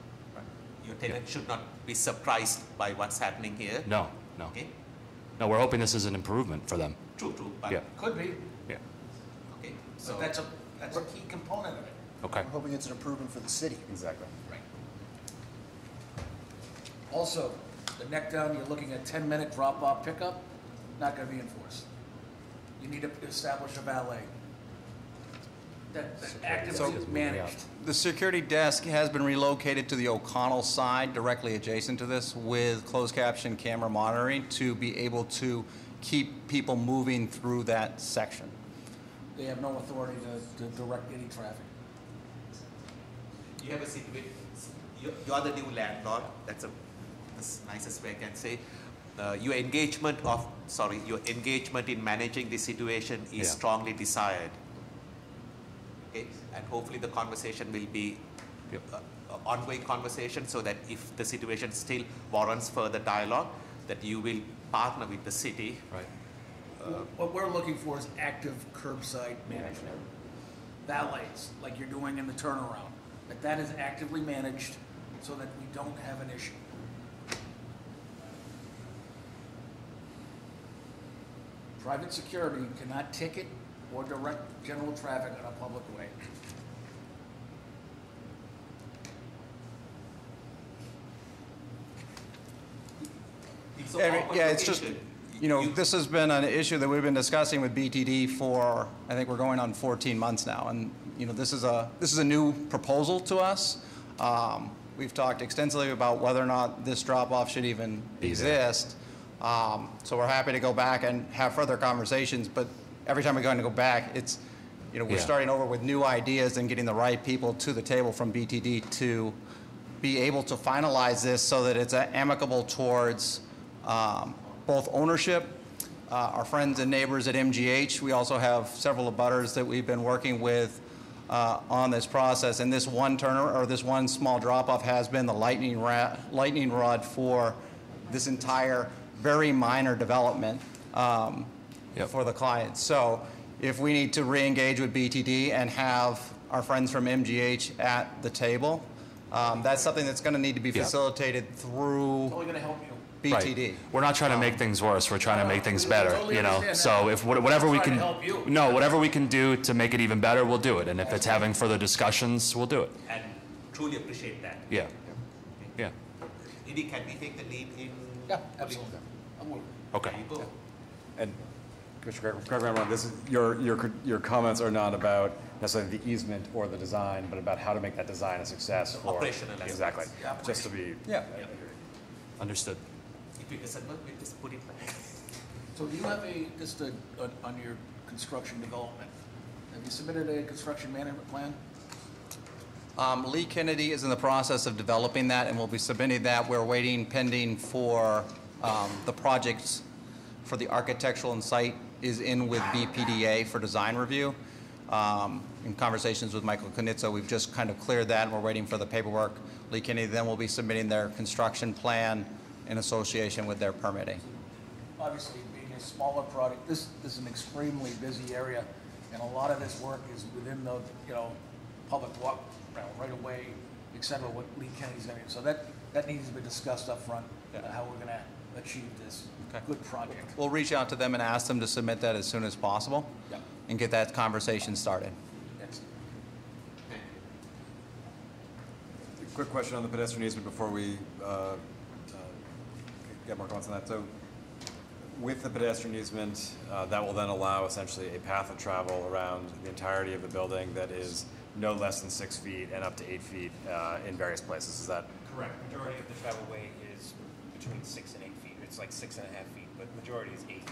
Your tenants should not be surprised by what's happening here. No, no. Okay. No, we're hoping this is an improvement for them. True. But Yeah. could be, Yeah. okay. so So that's a key component of it. Okay. I'm hoping it's an improvement for the city. Exactly. Right. Also, the neck down, you're looking at 10-minute drop-off pickup, not gonna be enforced. You need to establish a valet. That's actively managed. The security desk has been relocated to the O'Connell side, directly adjacent to this, with closed caption camera monitoring to be able to keep people moving through that section. They have no authority to direct any traffic. you have a situation. You are the new landlord. That's the nicest way I can say. Your engagement in managing the situation is Yeah. strongly desired. Okay, and hopefully the conversation will be ongoing conversation, so that if the situation still warrants further dialogue, that you will partner with the city. Right. What we're looking for is active curbside management. Valets, like you're doing in the turnaround, that is actively managed so that we don't have an issue. Private security cannot ticket or direct general traffic on a public way. So Yeah, it's just, this has been an issue that we've been discussing with BTD for, I think we're going on 14 months now. And, this is a new proposal to us. We've talked extensively about whether or not this drop-off should even exist. So we're happy to go back and have further conversations, but every time we're going to go back, it's, we're starting over with new ideas and getting the right people to the table from BTD to be able to finalize this so that it's amicable towards both ownership, our friends and neighbors at MGH. We also have several abutters that we've been working with on this process. And this one this one small drop-off has been the lightning rod for this entire very minor development for the client. So if we need to re-engage with BTD and have our friends from MGH at the table, that's something that's going to need to be facilitated through It's only going to help you. BTD. Right. We're not trying to make things worse. We're trying to make things better, totally understand So that. if whatever we Trying can, to help you. no, whatever we can do to make it even better, we'll do it. And if it's having further discussions, we'll do it. And truly appreciate that. Yeah. Yeah. Edie, can we take the lead in? Yeah, absolutely. I'm with you. Okay. There you go. And Commissioner Gregory, this is your comments are not about necessarily the easement or the design, but about how to make that design a success. For Operational aspects. Exactly. Yeah, Just to be. Understood. If it doesn't work, we just put it back. So do you have on your construction development, have you submitted a construction management plan? Lee Kennedy is in the process of developing that, and we'll be submitting that. We're waiting pending for the projects for the architectural and site is in with BPDA for design review. In conversations with Michael Knitzo, we've just kind of cleared that, and we're waiting for the paperwork. Lee Kennedy then will be submitting their construction plan in association with their permitting. Obviously, being a smaller product, this is an extremely busy area, and a lot of this work is within the, public walk, right away, et cetera, what Lee Kennedy's going to do. So that needs to be discussed up front, how we're going to achieve this good project. We'll reach out to them and ask them to submit that as soon as possible and get that conversation started. Excellent. Quick question on the pedestrian easement before we get more comments on that. So with the pedestrian easement, that will then allow essentially a path of travel around the entirety of the building that is no less than 6 feet and up to 8 feet in various places. Is that Correct. Majority of the travel way is between 6 and 8 feet. It's like 6.5 feet, but majority is 8 feet.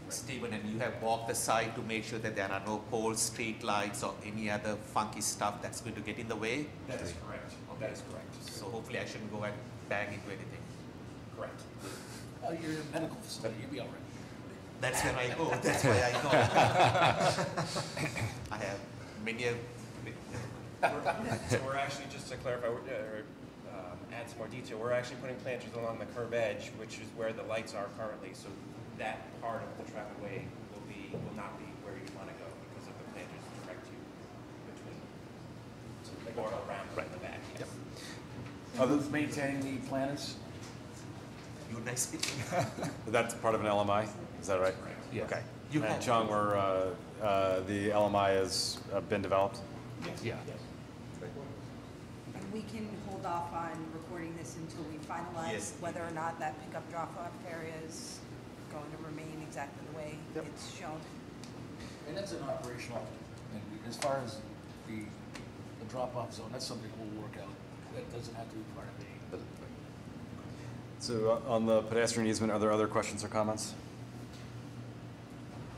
Stephen, and you have walked the site to make sure that there are no poles, street lights, or any other funky stuff that's going to get in the way? That is correct. That is correct. So hopefully I shouldn't go and bang into anything. Correct. You're in a medical facility, you'll be all right. That's where I go. That's why I go. I have many a... So we're actually, just to clarify, add some more detail, we're actually putting planters along the curb edge, which is where the lights are currently. So that part of the travelway will not be where you want to go because of the planters direct you between, or around in the back. Yes. Who's maintaining the planters? You nice people. that's part of an LMI? Is that right? Yeah. Okay. You And have- Chung, where the LMI has been developed? Yeah. And we can hold off on recording this until we finalize Yes. whether or not that pickup drop-off area is going to remain exactly the way it's shown. And that's an operational, and as far as the drop-off zone, that's something we'll work out. That doesn't have to be part of the. So on the pedestrian easement, are there other questions or comments?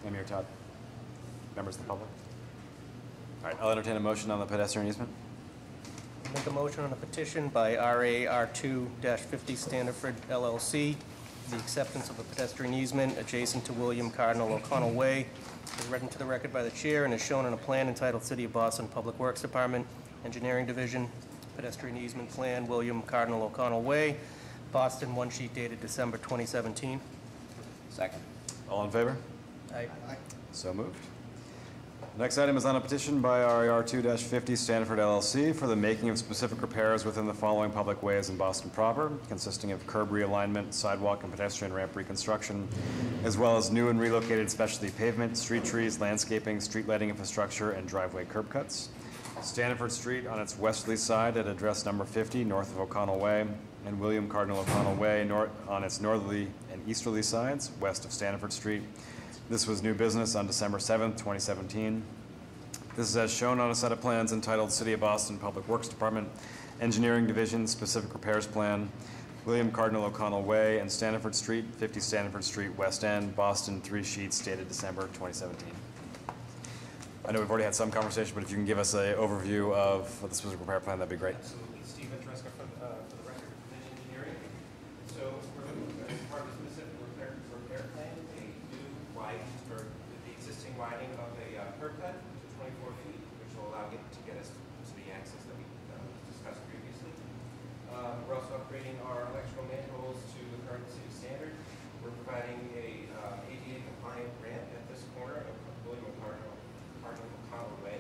Amy or Todd? Members of the public? All right, I'll entertain a motion on the pedestrian easement. Make a motion on a petition by RAR2-50 Standiford LLC, the acceptance of a pedestrian easement adjacent to William Cardinal O'Connell Way, is read into the record by the chair and is shown on a plan entitled City of Boston Public Works Department, Engineering Division, pedestrian easement plan, William Cardinal O'Connell Way, Boston, one sheet dated December 2017. Second. All in favor? Aye. So moved. Next item is on a petition by RAR 2-50 Stanford LLC for the making of specific repairs within the following public ways in Boston proper, consisting of curb realignment, sidewalk and pedestrian ramp reconstruction, as well as new and relocated specialty pavement, street trees, landscaping, street lighting infrastructure, and driveway curb cuts. Stanford Street on its westerly side at address number 50, north of O'Connell Way, and William Cardinal O'Connell Way on its northerly and easterly sides, west of Stanford Street. This was new business on December 7th, 2017. This is as shown on a set of plans entitled City of Boston Public Works Department, Engineering Division, Specific Repairs Plan, William Cardinal O'Connell Way and Stanford Street, 50 Stanford Street, West End, Boston, 3 sheets, dated December 2017. I know we've already had some conversation, but if you can give us an overview of the specific repair plan, that'd be great. Absolutely. Stephen Tresca for the record, Vision Engineering. So we're as part of the specific repair plan, a new widening, or the existing widening of a curb cut to 24 feet, which will allow it to get us to the access that we discussed previously. We're also upgrading our electrical manholes to the current city standard. We're providing a ADA compliant ramp at this corner of William Cardinal O'Connell Way.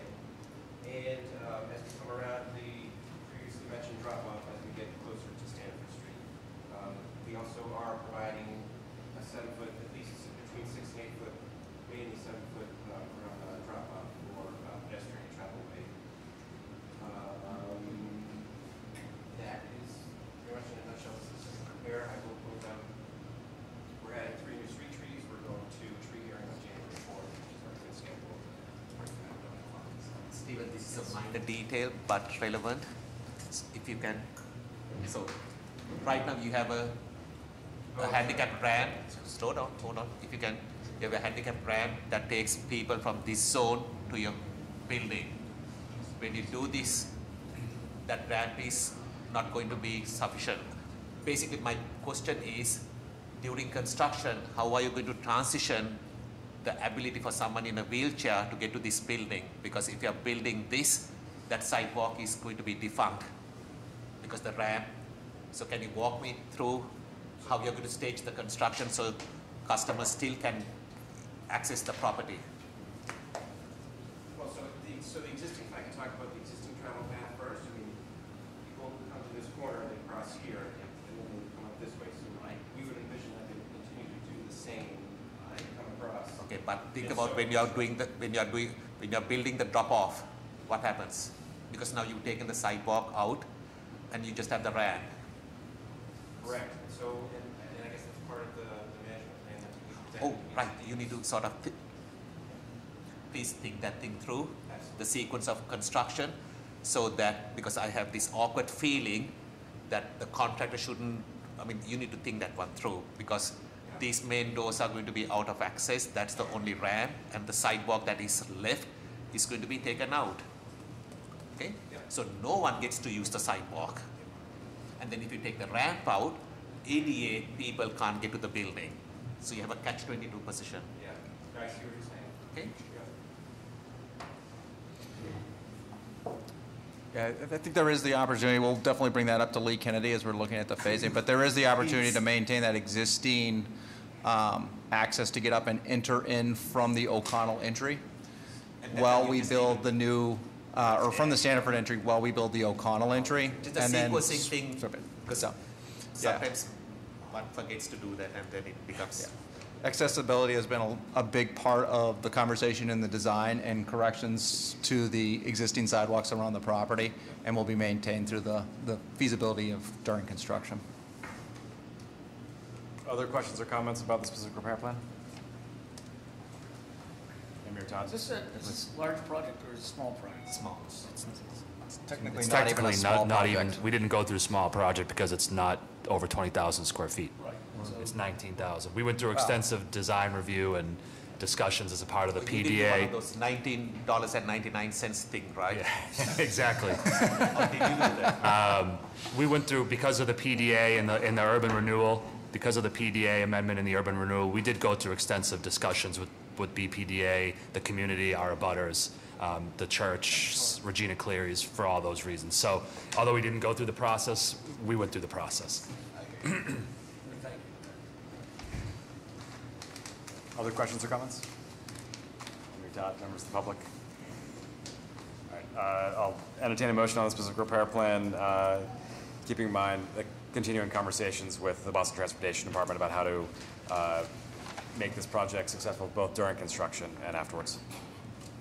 And as we come around the previously mentioned drop-off as we get closer to Stanford Street. We also are providing a 7-foot, at least between 6 and 8 foot, mainly 7-foot drop-off for pedestrian travel way. That is pretty much in a nutshell the specific repair. I will put we're adding 3 new street trees. We're going to tree hearing on January 4th, which is our good schedule. Stephen, this is a minor detail but relevant. If you can, so right now you have a handicapped ramp. Slow down, hold on. If you can, you have a handicapped ramp that takes people from this zone to your building. When you do this, that ramp is not going to be sufficient. Basically, my question is, during construction, how are you going to transition the ability for someone in a wheelchair to get to this building? Because if you are building this, that sidewalk is going to be defunct because the ramp. So can you walk me through how you're going to stage the construction so customers still can access the property? Well, so the existing, if I can talk about the existing travel path first. I mean, people come to this corner, they cross here, and then they come up this way. So we would envision that they would continue to do the same and come across. Okay, but think about when you are doing the when you are building the drop off, what happens? Because now you've taken the sidewalk out, and you just have the ramp. Correct. So, and I guess that's part of the management plan that we Oh, right. You need to sort of please think that thing through, the sequence of construction, so that, because I have this awkward feeling that the contractor shouldn't, I mean, you need to think that one through, because these main doors are going to be out of access. That's the only ramp, and the sidewalk that is left is going to be taken out. Okay? Yeah. So no one gets to use the sidewalk. And then if you take the ramp out, ADA people can't get to the building. So you have a catch-22 position. Yeah, I see what you're saying. Okay? Yeah. Yeah, I think there is the opportunity, we'll definitely bring that up to Lee Kennedy as we're looking at the phasing, but there is the opportunity to maintain that existing access to get up and enter in from the O'Connell entry while we build the new, or from the Stanford entry while we build the O'Connell entry. Just a and then sequencing thing, because Yeah. sometimes one forgets to do that and then it becomes... Accessibility has been a big part of the conversation in the design and corrections to the existing sidewalks around the property, and will be maintained through the feasibility of during construction. Other questions or comments about the specific repair plan? Amir Todd? Is this a large project or is it a small project? Small. It's technically It's not even a technically small not even, project. we didn't go through a small project because it's not over 20,000 square feet. Right. It's 19,000. We went through extensive design review and discussions as a part of the You did one PDA. of those $19.99 thing, right? Yeah, exactly. Or did you do that? We went through, because of the PDA and the urban renewal, because of the PDA amendment and the urban renewal, we did go through extensive discussions with BPDA, the community, our abutters, the church, Regina Cleary's, for all those reasons. So although we didn't go through the process, we went through the process. Other questions or comments? Amir Todd, members of the public? All right, I'll entertain a motion on the specific repair plan, keeping in mind the continuing conversations with the Boston Transportation Department about how to make this project successful both during construction and afterwards.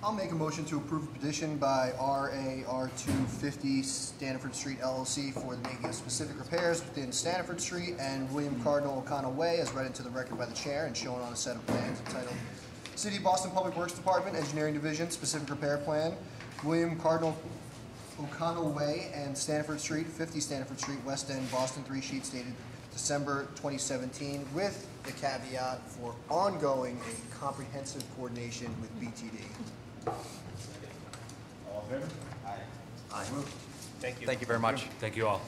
I'll make a motion to approve a petition by RAR250 Stanford Street LLC for the making of specific repairs within Stanford Street and William Cardinal O'Connell Way, as read into the record by the chair and shown on a set of plans entitled City of Boston Public Works Department, Engineering Division, Specific Repair Plan, William Cardinal O'Connell Way and Stanford Street, 50 Stanford Street, West End, Boston, 3 sheets dated December 2017, with the caveat for ongoing and comprehensive coordination with BTD. All in favor? Aye. Thank you. Thank you very much. Thank you all.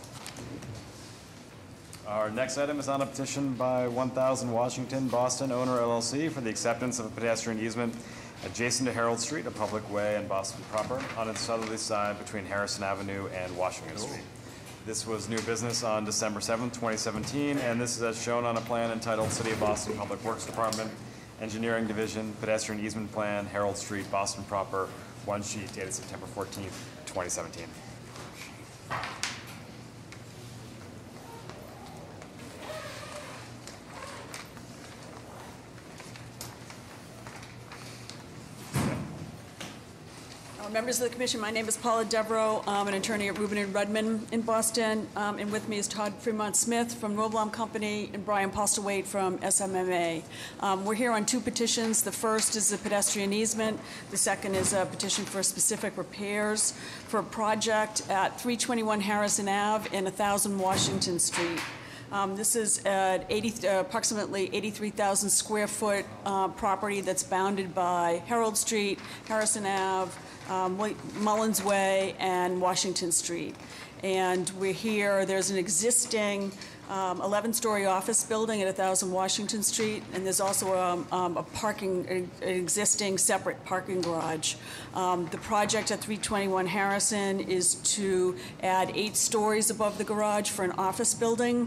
Our next item is on a petition by 1000 Washington, Boston Owner LLC for the acceptance of a pedestrian easement adjacent to Harold Street, a public way in Boston proper, on its southerly side between Harrison Avenue and Washington Street. This was new business on December 7th, 2017, and this is as shown on a plan entitled City of Boston Public Works Department, Engineering Division, Pedestrian Easement Plan, Harold Street, Boston proper, 1 sheet dated September 14th, 2017. Members of the commission, my name is Paula Devereaux. I'm an attorney at Rubin & Rudman in Boston, and with me is Todd Fremont-Smith from Roblom Company and Brian Postlewaite from SMMA. We're here on 2 petitions. The first is a pedestrian easement. The second is a petition for specific repairs for a project at 321 Harrison Ave and 1000 Washington Street. This is an approximately 83,000 square foot property that's bounded by Harold Street, Harrison Ave, Mullins Way, and Washington Street. And we're here, there's an existing 11-story office building at 1000 Washington Street, and there's also an existing separate parking garage. The project at 321 Harrison is to add 8 stories above the garage for an office building.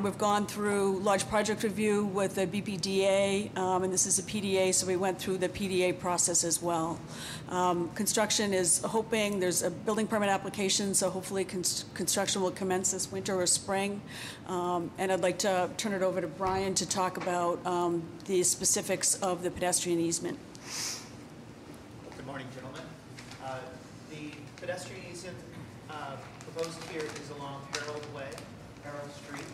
We've gone through large project review with the BPDA, and this is a PDA, so we went through the PDA process as well. Construction is hoping, there's a building permit application, so hopefully construction will commence this winter or spring. And I'd like to turn it over to Brian to talk about the specifics of the pedestrian easement. Good morning, gentlemen. The pedestrian easement proposed here is along Harold Way, Harold Street.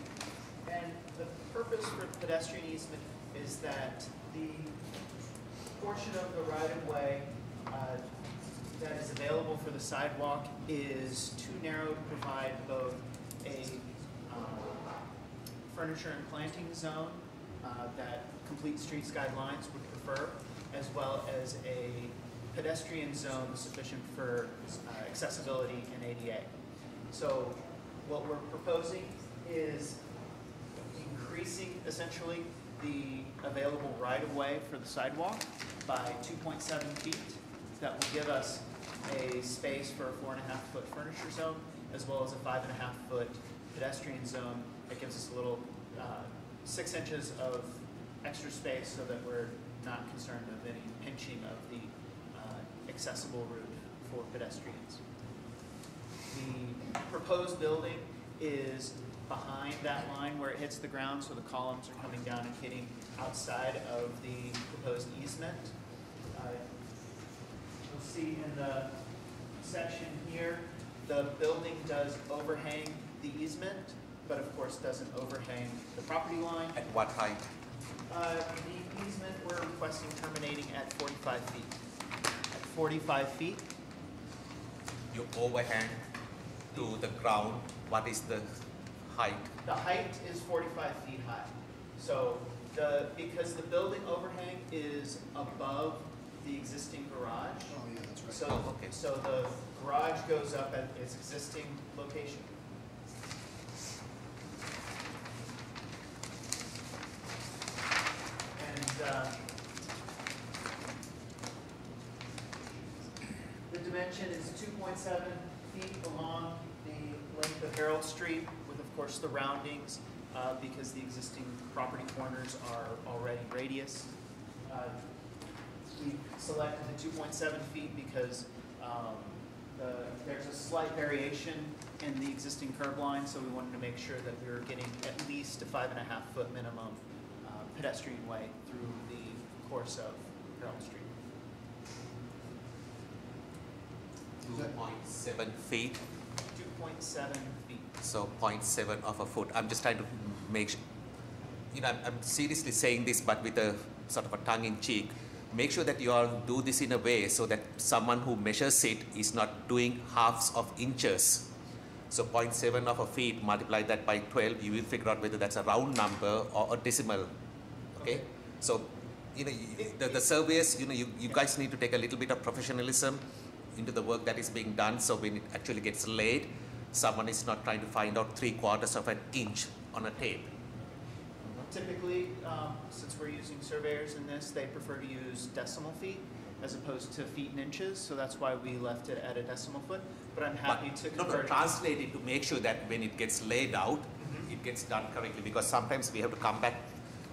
And the purpose for the pedestrian easement is that the portion of the right-of-way that is available for the sidewalk is too narrow to provide both a furniture and planting zone that Complete Streets Guidelines would prefer, as well as a pedestrian zone sufficient for accessibility and ADA. So what we're proposing is increasing essentially the available right-of-way for the sidewalk by 2.7 feet. That will give us a space for a 4.5-foot furniture zone, as well as a 5.5-foot pedestrian zone. That gives us a little 6 inches of extra space so that we're not concerned of any pinching of the accessible route for pedestrians. The proposed building is behind that line where it hits the ground, so the columns are coming down and hitting outside of the proposed easement. You'll see in the section here, the building does overhang the easement, but of course doesn't overhang the property line. At what height? The easement we're requesting terminating at 45 feet. At 45 feet. You overhang to the ground. What is the height? The height is 45 feet high. So because the building overhang is above the existing garage. Oh, yeah, that's right. So, so the garage goes up at its existing location. And the dimension is 2.7 feet along the length of Harold Street, with of course the roundings, because the existing property corners are already radius. We selected the 2.7 feet because there's a slight variation in the existing curb line, so we wanted to make sure that we were getting at least a 5.5-foot minimum pedestrian way through the course of Harold Street. 2.7 feet. 2.7 feet. So 0.7 of a foot. I'm just trying to make sure, I'm seriously saying this, but with a sort of a tongue in cheek. Make sure that you all do this in a way so that someone who measures it is not doing halves of inches. So 0.7 of a feet, multiply that by 12, you will figure out whether that's a round number or a decimal. Okay? So, the surveyors, you guys need to take a little bit of professionalism into the work that is being done, so when it actually gets laid, someone is not trying to find out 3/4 of an inch on a tape. Typically, since we're using surveyors in this, they prefer to use decimal feet as opposed to feet and inches, so that's why we left it at a decimal foot. But I'm happy to convert it. Translate it to make sure that when it gets laid out, it gets done correctly, because sometimes we have to come back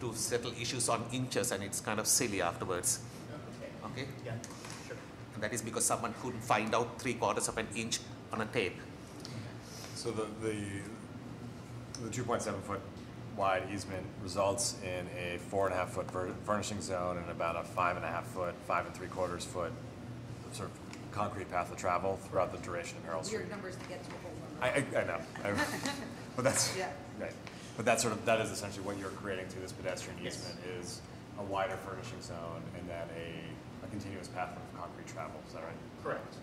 to settle issues on inches and it's kind of silly afterwards. Okay? Yeah, sure. And that is because someone couldn't find out 3/4 of an inch on a tape. So the 2.7 foot wide easement results in a 4.5 foot furnishing zone and about a 5.5 foot, 5 3/4 foot sort of concrete path of travel throughout the duration of Harold Street. Weird numbers to get to a whole number. I know, but that's Yeah. right. But that is essentially what you're creating through this pedestrian easement is a wider furnishing zone and then a continuous path of concrete travel. Is that right? Correct.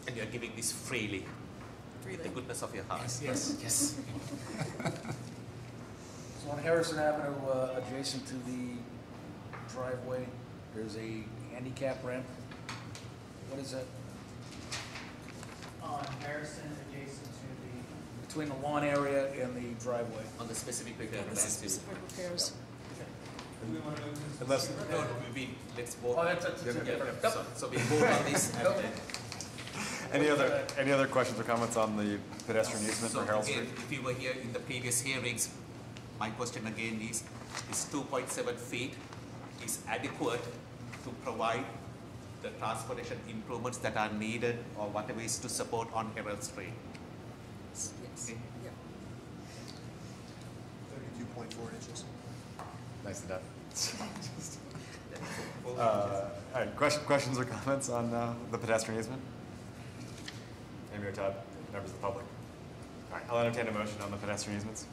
And you're giving this freely. With the goodness of your heart. Yes. Yes. So on Harrison Avenue, adjacent to the driveway, there's a handicap ramp. What is that? On Harrison, adjacent to the... Between the lawn area and the driveway. On the specific repair. Specific repairs. Unless let's vote. Oh, that's So we vote on this. Any other questions or comments on the pedestrian easement for Harold again, Street? if you were here in the previous hearings, my question again is 2.7 feet is adequate to provide the transportation improvements that are needed or whatever is to support on Harold Street? Yes. Okay. Yeah. 32.4 inches. Nicely done. All right, questions or comments on the pedestrian easement? Amy or Todd, members of the public? All right, I'll entertain a motion on the pedestrian easements.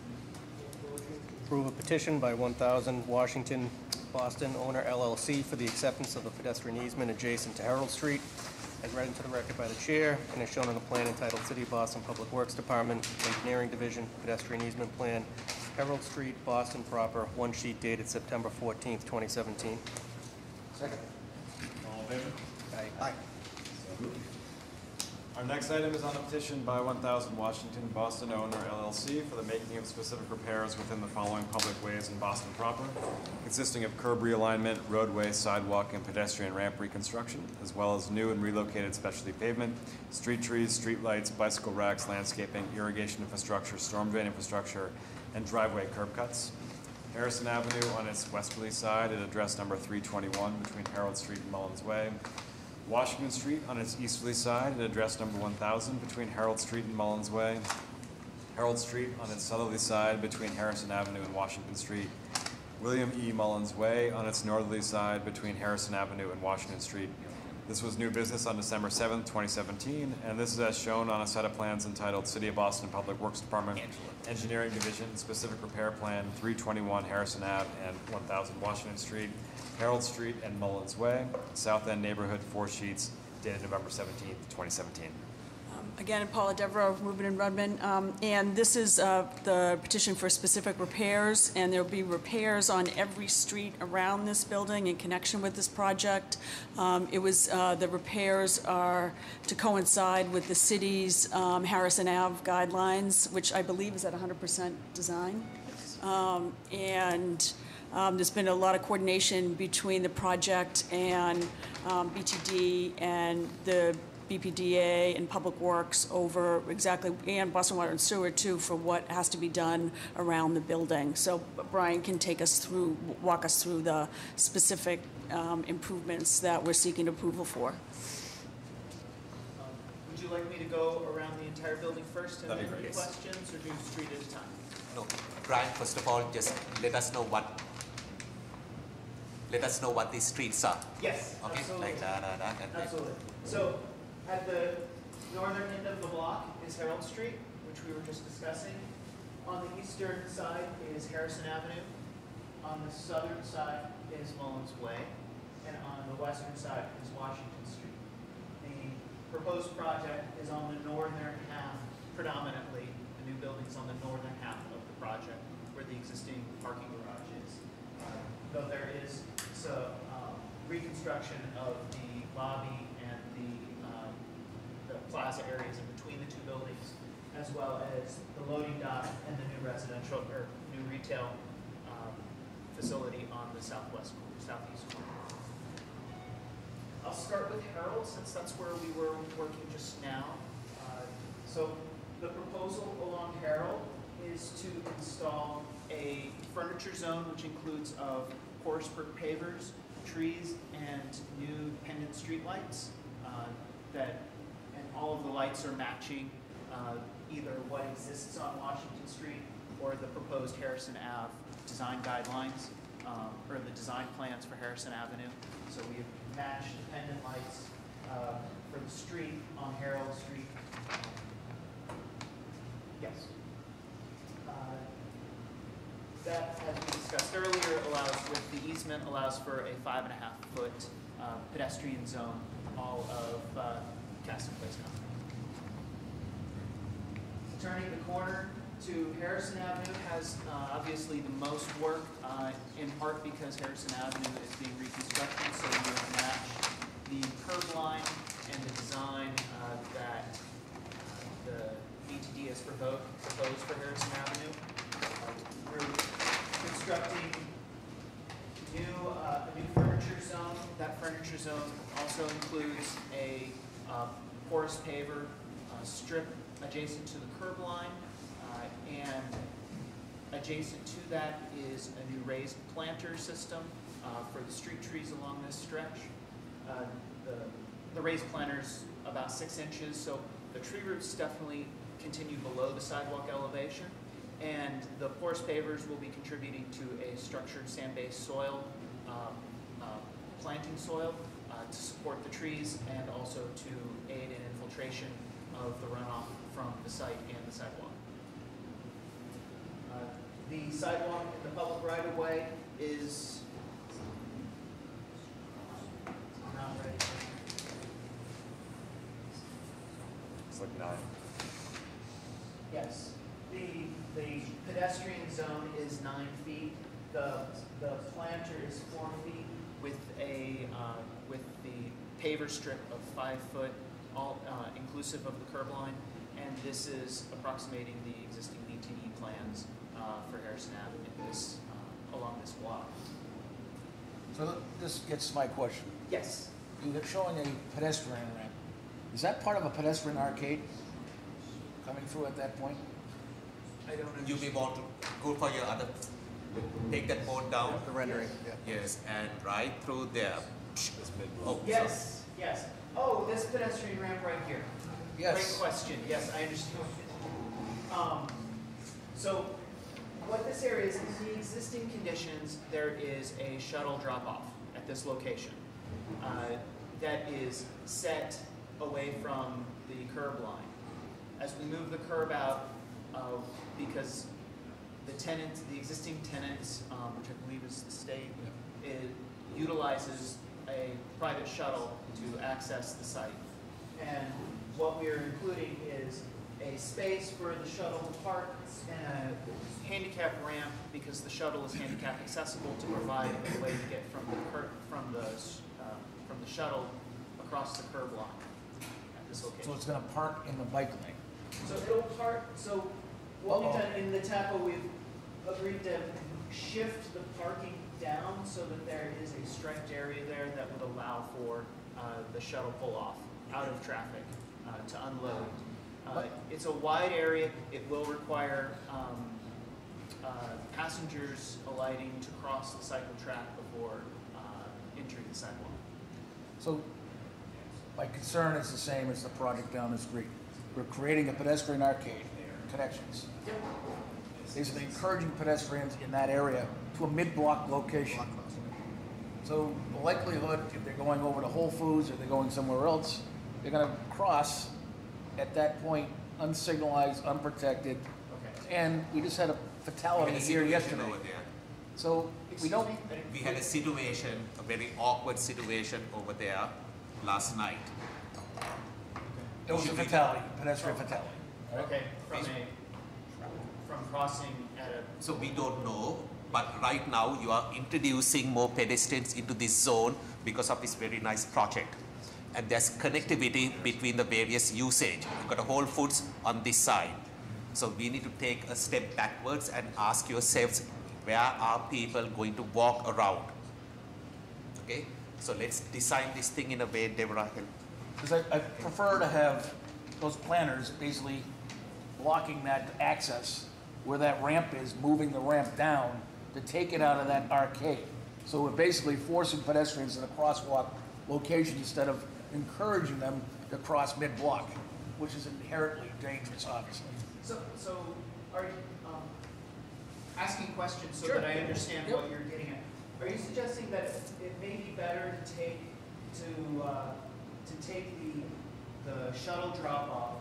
Approve a petition by 1000 Washington Boston Owner LLC for the acceptance of the pedestrian easement adjacent to Harold Street, as read into the record by the chair and as shown on the plan entitled City of Boston Public Works Department, Engineering Division, Pedestrian Easement Plan, Harold Street, Boston proper, one sheet dated September 14th, 2017. Second. All in favor? Aye. Our next item is on a petition by 1000 Washington Boston Owner LLC for the making of specific repairs within the following public ways in Boston proper, consisting of curb realignment, roadway, sidewalk, and pedestrian ramp reconstruction, as well as new and relocated specialty pavement, street trees, street lights, bicycle racks, landscaping, irrigation infrastructure, storm drain infrastructure, and driveway curb cuts. Harrison Avenue on its westerly side at address number 321 between Harold Street and Mullins Way. Washington Street on its easterly side at address number 1000 between Harold Street and Mullins Way. Harold Street on its southerly side between Harrison Avenue and Washington Street. William E. Mullins Way on its northerly side between Harrison Avenue and Washington Street. This was new business on December 7th, 2017, and this is as shown on a set of plans entitled City of Boston Public Works Department, Engineering Division, Specific Repair Plan, 321 Harrison Ave and 1000 Washington Street, Harold Street and Mullins Way, South End Neighborhood, 4 sheets, dated November 17th, 2017. Again, Paula Devereaux, Rubin and Rudman, and this is the petition for specific repairs, and there will be repairs on every street around this building in connection with this project. The repairs are to coincide with the city's Harrison Ave guidelines, which I believe is at 100% design. There's been a lot of coordination between the project and BTD and the BPDA and Public Works over exactly, and Boston Water and Sewer too, for what has to be done around the building. So Brian can walk us through the specific improvements that we're seeking approval for. Would you like me to go around the entire building first and That'd then be great. questions, or do street at a time? No, Brian, first of all, just let us know let us know what these streets are. Yes, Okay, absolutely. like that. Absolutely. So at the northern end of the block is Herald Street, which we were just discussing. On the eastern side is Harrison Avenue. On the southern side is Mullins Way. And on the western side is Washington Street. The proposed project is on the northern half, predominantly. The new building's on the northern half of the project, where the existing parking garage is. Though there is some reconstruction of the lobby and the plaza areas in between the two buildings, as well as the loading dock and the new residential or new retail facility on the southeast corner. I'll start with Herald, since that's where we were working just now. So the proposal along Herald is to install a furniture zone, which includes of porous brick pavers, trees, and new pendant street lights. And all of the lights are matching either what exists on Washington Street or the proposed Harrison Ave design guidelines, or the design plans for Harrison Avenue. So we've matched pendant lights for the street on Herald Street. Yes. That, as we discussed earlier, with the easement, allows for a 5.5-foot pedestrian zone, all of Caston Place Common. Turning the corner to Harrison Avenue has obviously the most work, in part because Harrison Avenue is being reconstructed, so we will match the curb line and the design that the BTD has proposed for Harrison Avenue. We're constructing a new furniture zone. That furniture zone also includes a porous paver strip adjacent to the curb line, and adjacent to that is a new raised planter system for the street trees along this stretch. The raised planter's about 6 inches, so the tree roots definitely continue below the sidewalk elevation, and the porous pavers will be contributing to a structured sand-based soil, planting soil, to support the trees and also to aid in infiltration of the runoff from the site and the sidewalk. The sidewalk in the public right-of-way is not ready. It's like 9. Yes. The pedestrian zone is 9 feet. The planter is 4 feet with the paver strip of 5 foot, all inclusive of the curb line, and this is approximating the existing BTD plans for Harrison Avenue along this block. So this gets to my question. Yes. You're showing a pedestrian ramp. Is that part of a pedestrian arcade coming through at that point? I don't understand. You may want to go for your other, take that board down. The rendering, yeah. Yes, and right through there. Oh, Yes, yes. Oh, this pedestrian ramp right here. Yes. Great question. Yes, I understand. So what this area is, in the existing conditions, there is a shuttle drop-off at this location that is set away from the curb line. As we move the curb out, because the existing tenants, which I believe is the state, it utilizes a private shuttle to access the site. And what we are including is a space for the shuttle to park and a handicap ramp, because the shuttle is handicap accessible, to provide a way to get from the shuttle across the curb line at this location. So it's going to park in the bike lane? So it'll park, so what we've done in the TAPA, we've agreed to shift the parking down so that there is a striped area there that would allow for the shuttle pull-off out of traffic to unload. It's a wide area. It will require passengers alighting to cross the cycle track before entering the sidewalk. So my concern is the same as the project down the street. We're creating a pedestrian arcade, connections. Basically encouraging pedestrians in that area to a mid-block location. So the likelihood, if they're going over to Whole Foods or they're going somewhere else, they're gonna cross at that point, unsignalized, unprotected. And we just had a fatality here yesterday. Over there. So we don't. We had a situation, a very awkward situation over there last night. It was a fatality, pedestrian fatality. Okay, from crossing at a. So we don't know, but right now you are introducing more pedestrians into this zone because of this very nice project. And there's connectivity between the various usage. You've got a Whole Foods on this side. So we need to take a step backwards and ask yourselves, where are people going to walk around? Okay, so let's design this thing in a way, Deborah. Because I prefer to have those planners basically blocking that access where that ramp is, moving the ramp down to take it out of that arcade. So we're basically forcing pedestrians in a crosswalk location instead of encouraging them to cross mid-block, which is inherently dangerous, obviously. So are you asking questions so Sure. that I understand what you're getting at? Are you suggesting that it may be better to take the shuttle drop off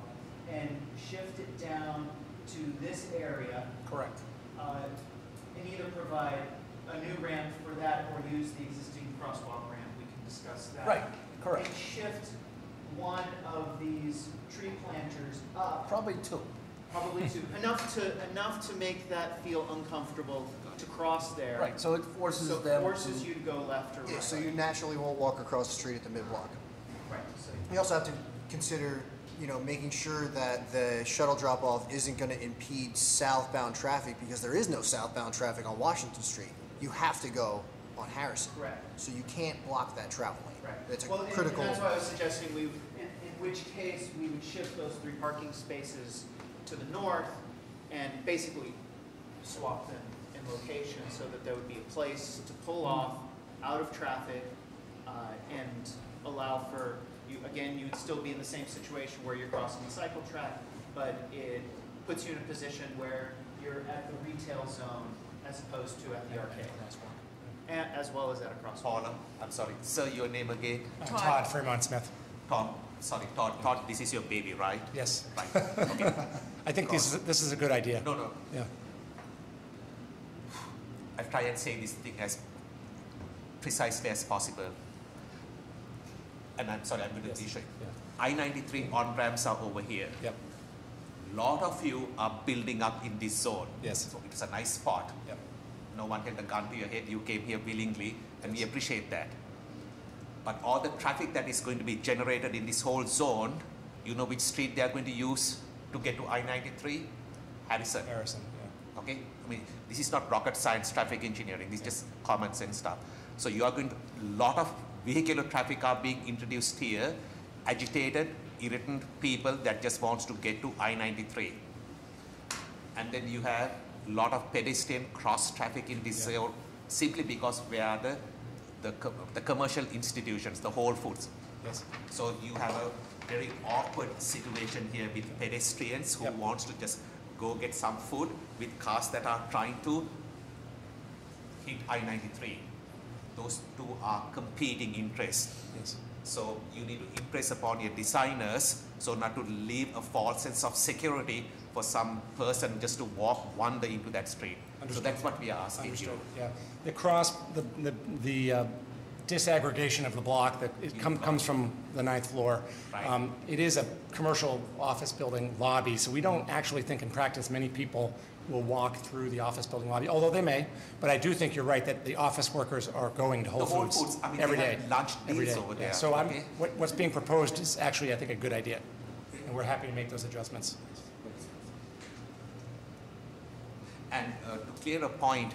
and shift it down to this area? Correct. And either provide a new ramp for that or use the existing crosswalk ramp? We can discuss that. Right, correct. And shift one of these tree planters up. Probably two. Probably two. enough to make that feel uncomfortable to cross there. Right, so it forces So them it forces to- you to go left or right. Yeah, so you naturally won't walk across the street at the mid-block. Right. So You also have to consider, making sure that the shuttle drop-off isn't going to impede southbound traffic because there is no southbound traffic on Washington Street. You have to go on Harrison. Correct. So you can't block that travel lane. Right. It's a Well, critical. and that's why I was suggesting in which case we would shift those 3 parking spaces to the north and basically swap them in location so that there would be a place to pull off out of traffic and allow for you. Again, you'd still be in the same situation where you're crossing the cycle track, but it puts you in a position where you're at the retail zone as opposed to at the arcade. And as well as at a crosswalk. Paula, I'm sorry. Sir, your name again? Todd Fremont Smith. Todd, sorry, Todd, this is your baby, right? Yes. Right, okay. I think this is a good idea. No. Yeah. I try and say this thing as precisely as possible. And I'm sorry, I'm going to issue. I-93 on-ramps are over here. Yep. Lot of you are building up in this zone. Yes. So it's a nice spot. Yep. No one held a gun to your head. You came here willingly, and we appreciate that. But all the traffic that is going to be generated in this whole zone, you know which street they are going to use to get to I-93? Harrison. Harrison, yeah. Okay? I mean, this is not rocket science traffic engineering. This is just common sense stuff. So you are going to, lot of vehicular traffic are being introduced here, agitated, irritant people that just wants to get to I-93. And then you have a lot of pedestrian cross traffic in this zone simply because we are the commercial institutions, the Whole Foods. Yes. So you have a very awkward situation here with pedestrians who wants to just go get some food with cars that are trying to hit I-93. Those two are competing interests. Yes. So you need to impress upon your designers so not to leave a false sense of security for some person just to wander into that street. Understood. So that's what we are asking Understood. you. Yeah. The disaggregation of the block that comes from the 9th floor. Right. It is a commercial office building lobby, so we don't actually think in practice many people will walk through the office building lobby, although they may. But I do think you're right that the office workers are going to Whole Foods I mean, every they day. have lunch every deals day. over there. So okay? what's being proposed is actually, I think, a good idea, and we're happy to make those adjustments. And to clear a point,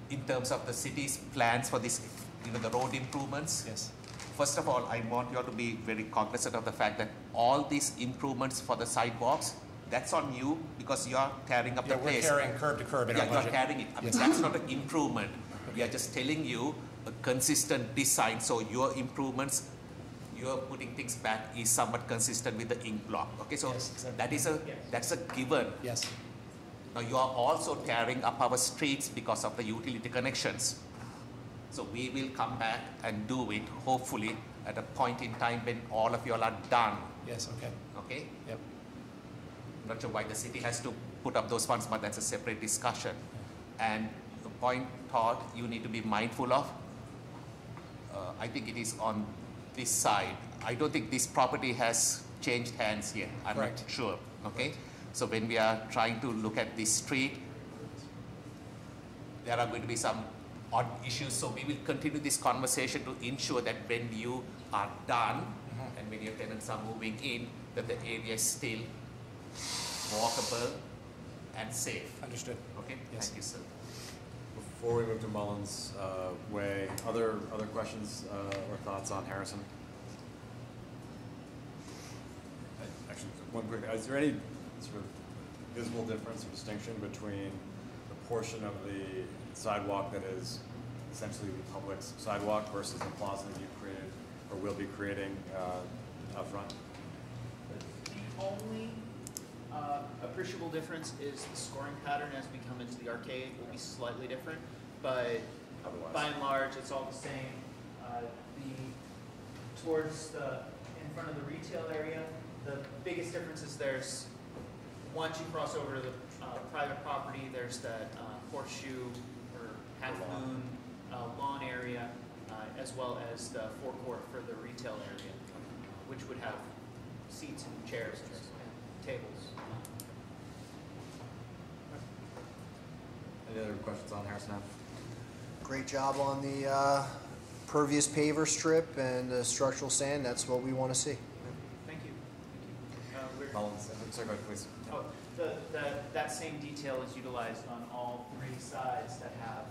in terms of the city's plans for this, the road improvements. Yes. First of all, I want you all to be very cognizant of the fact that all these improvements for the sidewalks, that's on you because you are tearing up the place. We're carrying curb to curb in our budget. You are carrying it. I mean, Yes. that's not an improvement. We are just telling you a consistent design, so your improvements, you're putting things back is somewhat consistent with the ink block. Okay, so Yes, exactly. that's a given. Yes. Now you are also tearing up our streets because of the utility connections. So we will come back and do it, hopefully, at a point in time when all of you all are done. Yes, okay. Okay? Yep. I'm not sure why the city has to put up those funds, but that's a separate discussion. And the point, Todd, you need to be mindful of, I think it is on this side. I don't think this property has changed hands yet. I'm not sure. Okay? So when we are trying to look at this street, there are going to be some odd issues. So we will continue this conversation to ensure that when you are done and when your tenants are moving in, that the area is still walkable and safe. Understood. Okay? Yes. Thank you, sir. Before we move to Mullins Way, other questions or thoughts on Harrison? Actually, one quick, is there any sort of visible difference or distinction between the portion of the sidewalk that is essentially the public's sidewalk versus the plaza that you've created or will be creating out front? The only appreciable difference is the scoring pattern as we come into the arcade will be slightly different, but by and large, it's all the same. Towards the in front of the retail area, the biggest difference is there's once you cross over to the private property, there's that horseshoe or half moon lawn area, as well as the forecourt for the retail area, which would have seats and chairs and tables. Any other questions on Harrison Ave? Great job on the pervious paver strip and the structural sand. That's what we want to see. Thank you. Mullins, sorry, go ahead, please. Oh, that same detail is utilized on all three sides that have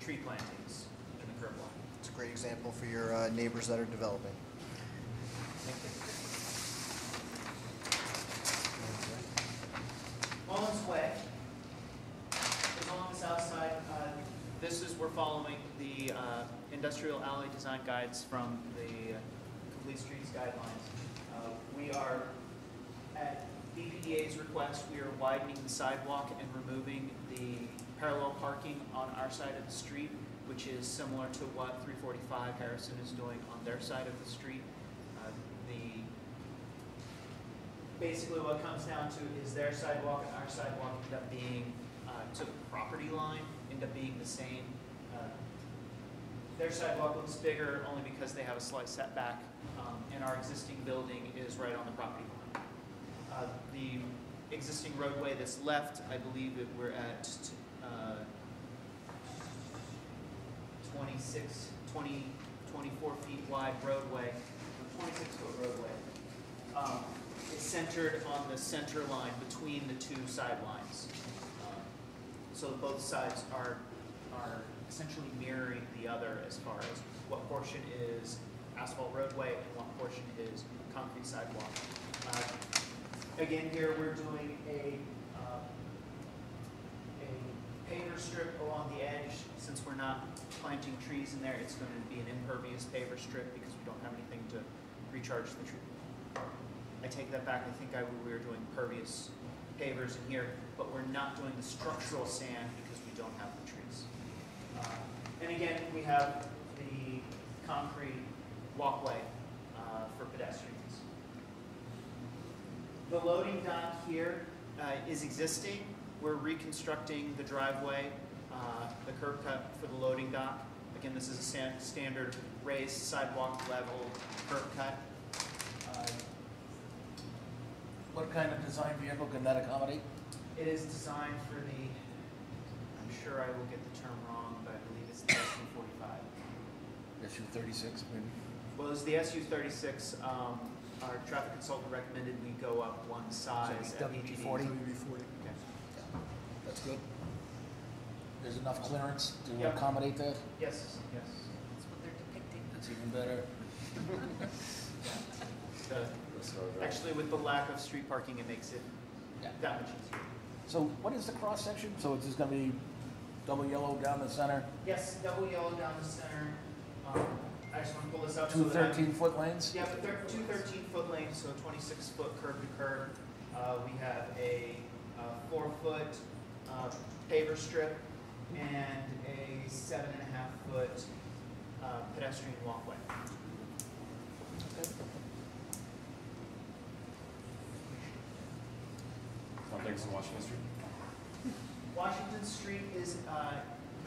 tree plantings in the curb line. It's a great example for your neighbors that are developing. Mullins Way is along the south side. We're following the industrial alley design guides from the Complete Streets guidelines. We are, at BPDA's request, we are widening the sidewalk and removing the parallel parking on our side of the street, which is similar to what 345 Harrison is doing on their side of the street. Basically what it comes down to is their sidewalk and our sidewalk end up being, to the property line, end up being the same. Their sidewalk looks bigger only because they have a slight setback, and our existing building is right on the property line. The existing roadway that's left, I believe that we're at 24 feet wide roadway, 26-foot roadway. It's centered on the center line between the two sidelines. So both sides are essentially mirroring the other as far as what portion is asphalt roadway and what portion is concrete sidewalk. Again, here we're doing a paver strip along the edge. Since we're not planting trees in there, it's going to be an impervious paver strip because we don't have anything to recharge the tree. I take that back. I think we were doing pervious pavers in here, but we're not doing the structural sand because we don't have the trees. And again, we have the concrete walkway for pedestrians. The loading dock here is existing. We're reconstructing the driveway, the curb cut for the loading dock. Again, this is a standard raised sidewalk level curb cut. What kind of design vehicle can that accommodate? It is designed for the, I'm sure I will get the term wrong, but I believe it's the SU-45. SU-36, maybe? Well, it's the SU-36. Our traffic consultant recommended we go up one size. So WB-40? WB-40. Okay. That's good. There's enough clearance to Yep. accommodate that? Yes, yes. That's what they're depicting. That's even better. Actually, with the lack of street parking, it makes it that much easier. So what is the cross section? So it's just gonna be double yellow down the center? Yes, double yellow down the center. I just want to pull this up. Two 13-foot lanes? Yeah, two 13-foot lanes, so 26-foot curb to curb. We have a 4-foot paver strip and a 7.5-foot pedestrian walkway. Thanks to Washington Street. Washington Street is,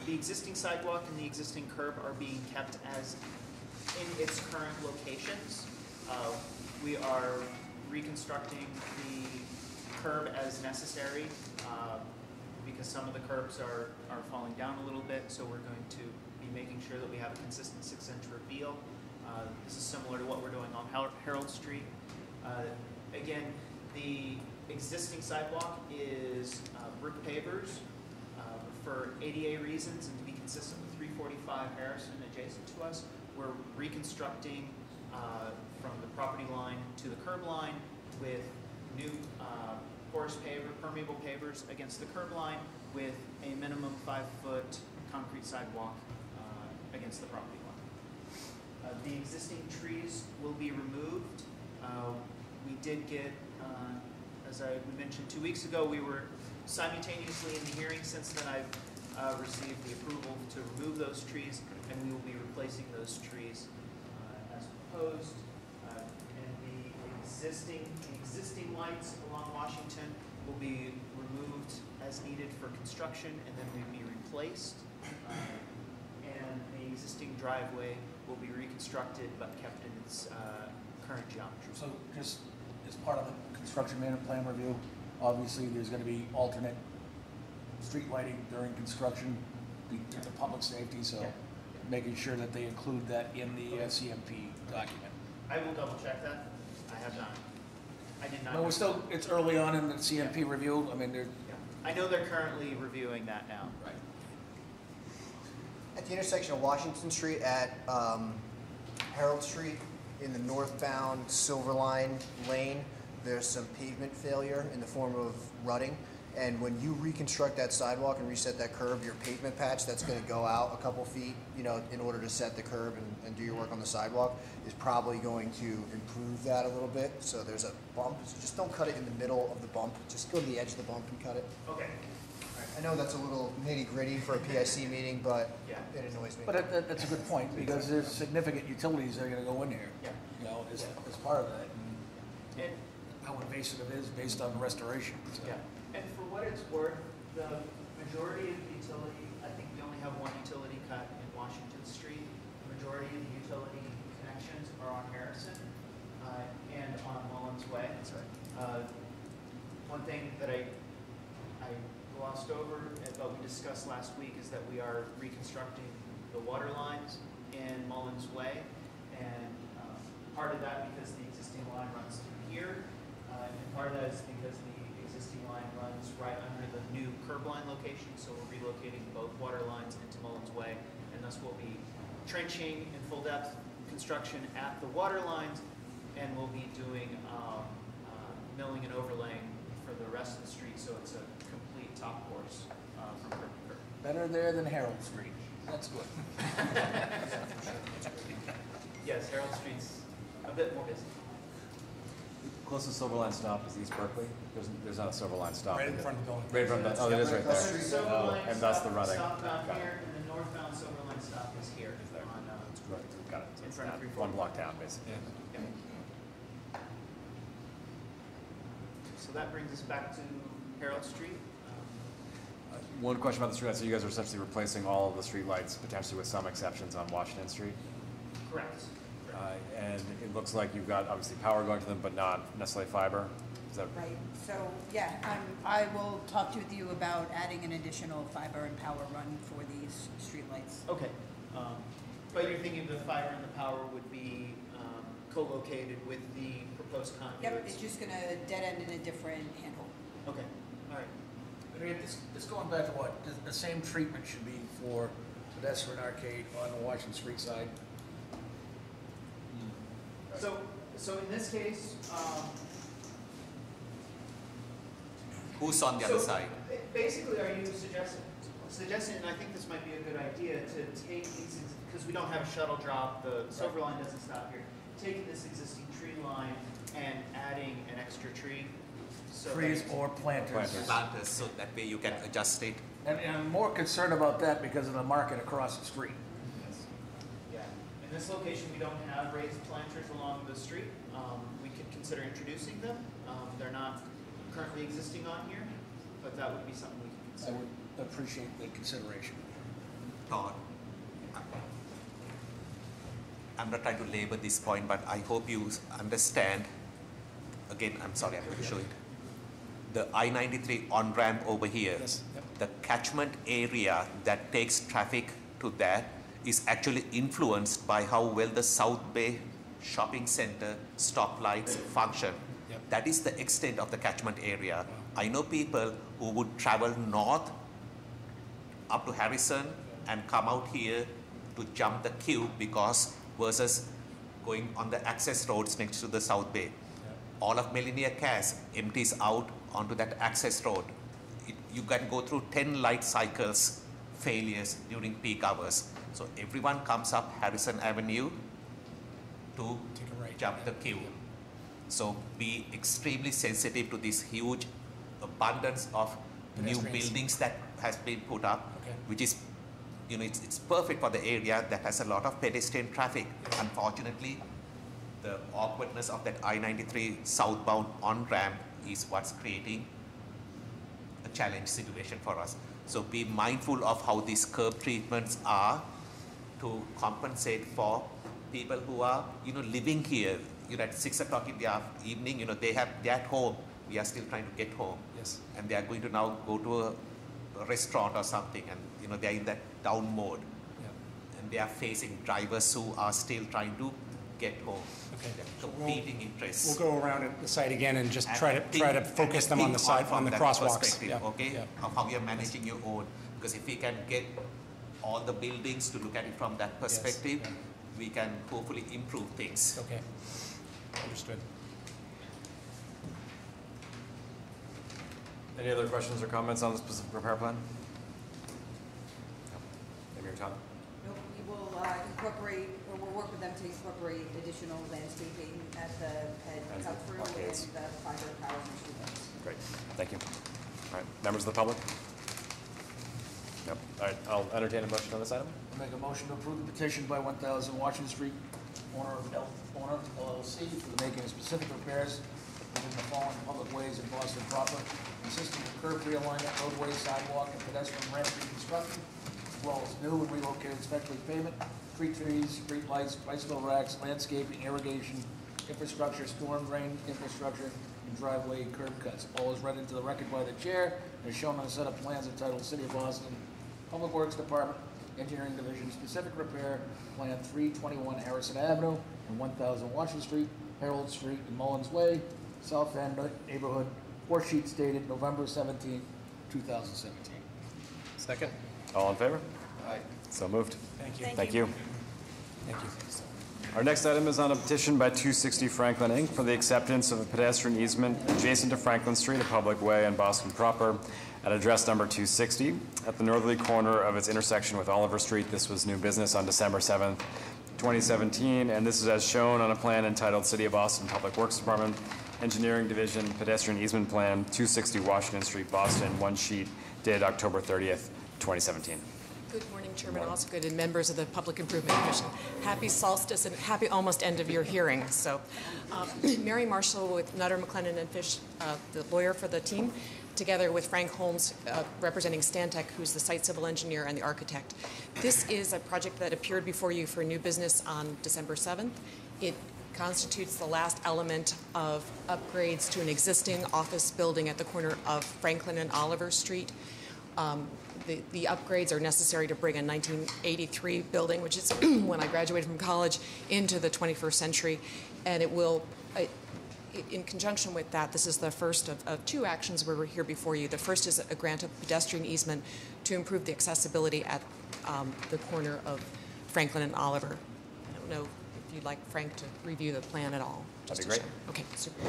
the existing sidewalk and the existing curb are being kept as in its current locations. We are reconstructing the curb as necessary because some of the curbs are falling down a little bit, so we're going to be making sure that we have a consistent 6-inch reveal. This is similar to what we're doing on Harold Street. Again, the existing sidewalk is brick pavers for ADA reasons and to be consistent with 345 Harrison adjacent to us. We're reconstructing from the property line to the curb line with new porous permeable pavers against the curb line with a minimum 5-foot concrete sidewalk against the property line. The existing trees will be removed. We did get, as we mentioned 2 weeks ago, we were simultaneously in the hearing. Since then, I've received the approval to remove those trees, and we will be replacing those trees as proposed. And the existing lights along Washington will be removed as needed for construction, and then will be replaced. And the existing driveway will be reconstructed but kept in its current geometry. So just as part of the construction plan review, obviously there's going to be alternate street lighting during construction due to public safety, so making sure that they include that in the CMP document. I will double check that. I have not. I did not. No, we're still, it's early on in the CMP review. I mean, I know they're currently reviewing that now. Right. At the intersection of Washington Street at Harold Street, in the northbound Silverline lane, there's some pavement failure in the form of rutting. And when you reconstruct that sidewalk and reset that curb, your pavement patch that's going to go out a couple feet, you know, in order to set the curb and do your work on the sidewalk, is probably going to improve that a little bit. So there's a bump. So just don't cut it in the middle of the bump. Just go to the edge of the bump and cut it. Okay. I know that's a little nitty-gritty for a PIC meeting, but it annoys me. But that's a good point, because there's significant utilities that are going to go in here, you know, as part of that. And how invasive it is based on restoration. So. Yeah. And for what it's worth, the majority of the utility, I think we only have one utility cut in Washington Street. The majority of the utility connections are on Harrison and on Mullins Way. That's right. One thing that I glossed over, but we discussed last week, is that we are reconstructing the water lines in Mullins Way, and part of that because the existing line runs through here, and part of that is because the existing line runs right under the new curb line location, so we're relocating both water lines into Mullins Way, and thus we'll be trenching and full depth construction at the water lines, and we'll be doing milling and overlaying for the rest of the street, so it's a complete top course from curb to curb. Better there than Harold Street. That's good. Yes, Harold Street's a bit more busy. Closest Silver Line stop is East Berkeley. There's not a Silver Line stop. Right in front of the building. Right in front of the, oh, it is right there. Silver Oh, Line and that's the stop running. southbound Got it. here, and the northbound Silver Line stop is here. On, Right, got it. So in it's front of not 340. one block down, basically. Yeah. So that brings us back to Harold Street. One question about the streetlights. So you guys are essentially replacing all of the streetlights, potentially with some exceptions, on Washington Street. Correct. And it looks like you've got obviously power going to them, but not necessarily fiber. Is that Right, so, yeah, I will talk to you about adding an additional fiber and power run for these streetlights. Okay. But you're thinking the fiber and the power would be co-located with the proposed conduits? Yep, it's just gonna dead end in a different handle. Okay, all right. I mean, this going back to what, the same treatment should be for pedestrian arcade on the Washington Street side. So in this case, who's on the other side? Basically, are you suggesting, and I think this might be a good idea, to take these, because we don't have a shuttle drop, the Silver Line doesn't stop here, taking this existing tree line and adding an extra tree? So Trees or planters. Planters, so that way you can adjust it. And I'm more concerned about that because of the market across the street. Yeah, In this location, we don't have raised planters along the street. We could consider introducing them. They're not currently existing on here, but that would be something we could I consider. would appreciate the consideration. Todd, I'm not trying to labor this point, but I hope you understand. Again, I'm sorry, I'm going to show it. The I-93 on-ramp over here, Yes. Yep. the catchment area that takes traffic to that is actually influenced by how well the South Bay Shopping Center stoplights function. Yep. That is the extent of the catchment area. I know people who would travel north up to Harrison and come out here to jump the queue because versus going on the access roads next to the South Bay. All of Millionaire Cass empties out onto that access road. You can go through 10 light cycles failures during peak hours. So everyone comes up Harrison Avenue to jump the queue. So be extremely sensitive to this huge abundance of new Pedestrians. buildings that has been put up, Okay. which is, it's perfect for the area that has a lot of pedestrian traffic. Unfortunately, the awkwardness of that I-93 southbound on-ramp is what's creating a challenge situation for us. So be mindful of how these curb treatments are to compensate for people who are, living here. At 6 o'clock in the evening, they're at home. We are still trying to get home. Yes. And they are going to now go to a restaurant or something, and they're in that down mode. And they are facing drivers who are still trying to get home. Okay. They're competing interests. We'll go around the site again and just And try to think- focus them and on the think side, from on the that crosswalks. perspective, Yeah, okay, yeah. of how you're managing your own. Because if we can get all the buildings to look at it from that perspective, yeah. we can hopefully improve things. Okay, understood. Any other questions or comments on the specific repair plan? Maybe Tom? No, we will incorporate, or we'll work with them to incorporate additional landscaping at the cut through and Arcades. the fiber power and streetlights. Great, thank you. All right, members of the public? Nope. All right, I'll entertain a motion on this item. I'll make a motion to approve the petition by 1000 Washington Street, owner LLC, for the making of specific repairs within the following public ways in Boston proper, consisting of curb realignment, roadway, sidewalk, and pedestrian ramp reconstruction, as well as new and relocated specialty pavement, tree trees, street lights, bicycle racks, landscaping, irrigation, infrastructure, storm drain infrastructure, and driveway curb cuts. All is read into the record by the chair, and is shown on a set of plans entitled City of Boston Public Works Department, Engineering Division, Specific Repair, Plan 321 Harrison Avenue, and 1000 Washington Street, Harold Street, and Mullins Way, South End neighborhood, 4 sheets dated November 17, 2017. Second. All in favor? Aye. So moved. Thank you. Thank you. Thank you. Our next item is on a petition by 260 Franklin Inc. for the acceptance of a pedestrian easement adjacent to Franklin Street, a public way in Boston proper, at address number 260, at the northerly corner of its intersection with Oliver Street. This was new business on December 7th, 2017, and this is as shown on a plan entitled City of Boston Public Works Department, Engineering Division, Pedestrian Easement Plan, 260 Washington Street, Boston, one sheet, dated October 30th, 2017. Good morning, Chairman Osgood and members of the Public Improvement Commission. Happy solstice and happy almost end of your hearing. So, Mary Marshall with Nutter, McLennan, and Fish, the lawyer for the team, together with Frank Holmes, representing Stantec, who's the site civil engineer and the architect. This is a project that appeared before you for new business on December 7th. It constitutes the last element of upgrades to an existing office building at the corner of Franklin and Oliver Street. The upgrades are necessary to bring a 1983 building, which is when I graduated from college, into the 21st century. And it will, in conjunction with that, this is the first of two actions where we're here before you. The first is a grant of pedestrian easement to improve the accessibility at the corner of Franklin and Oliver. I don't know if you'd like Frank to review the plan at all. That'd be great. Okay, super.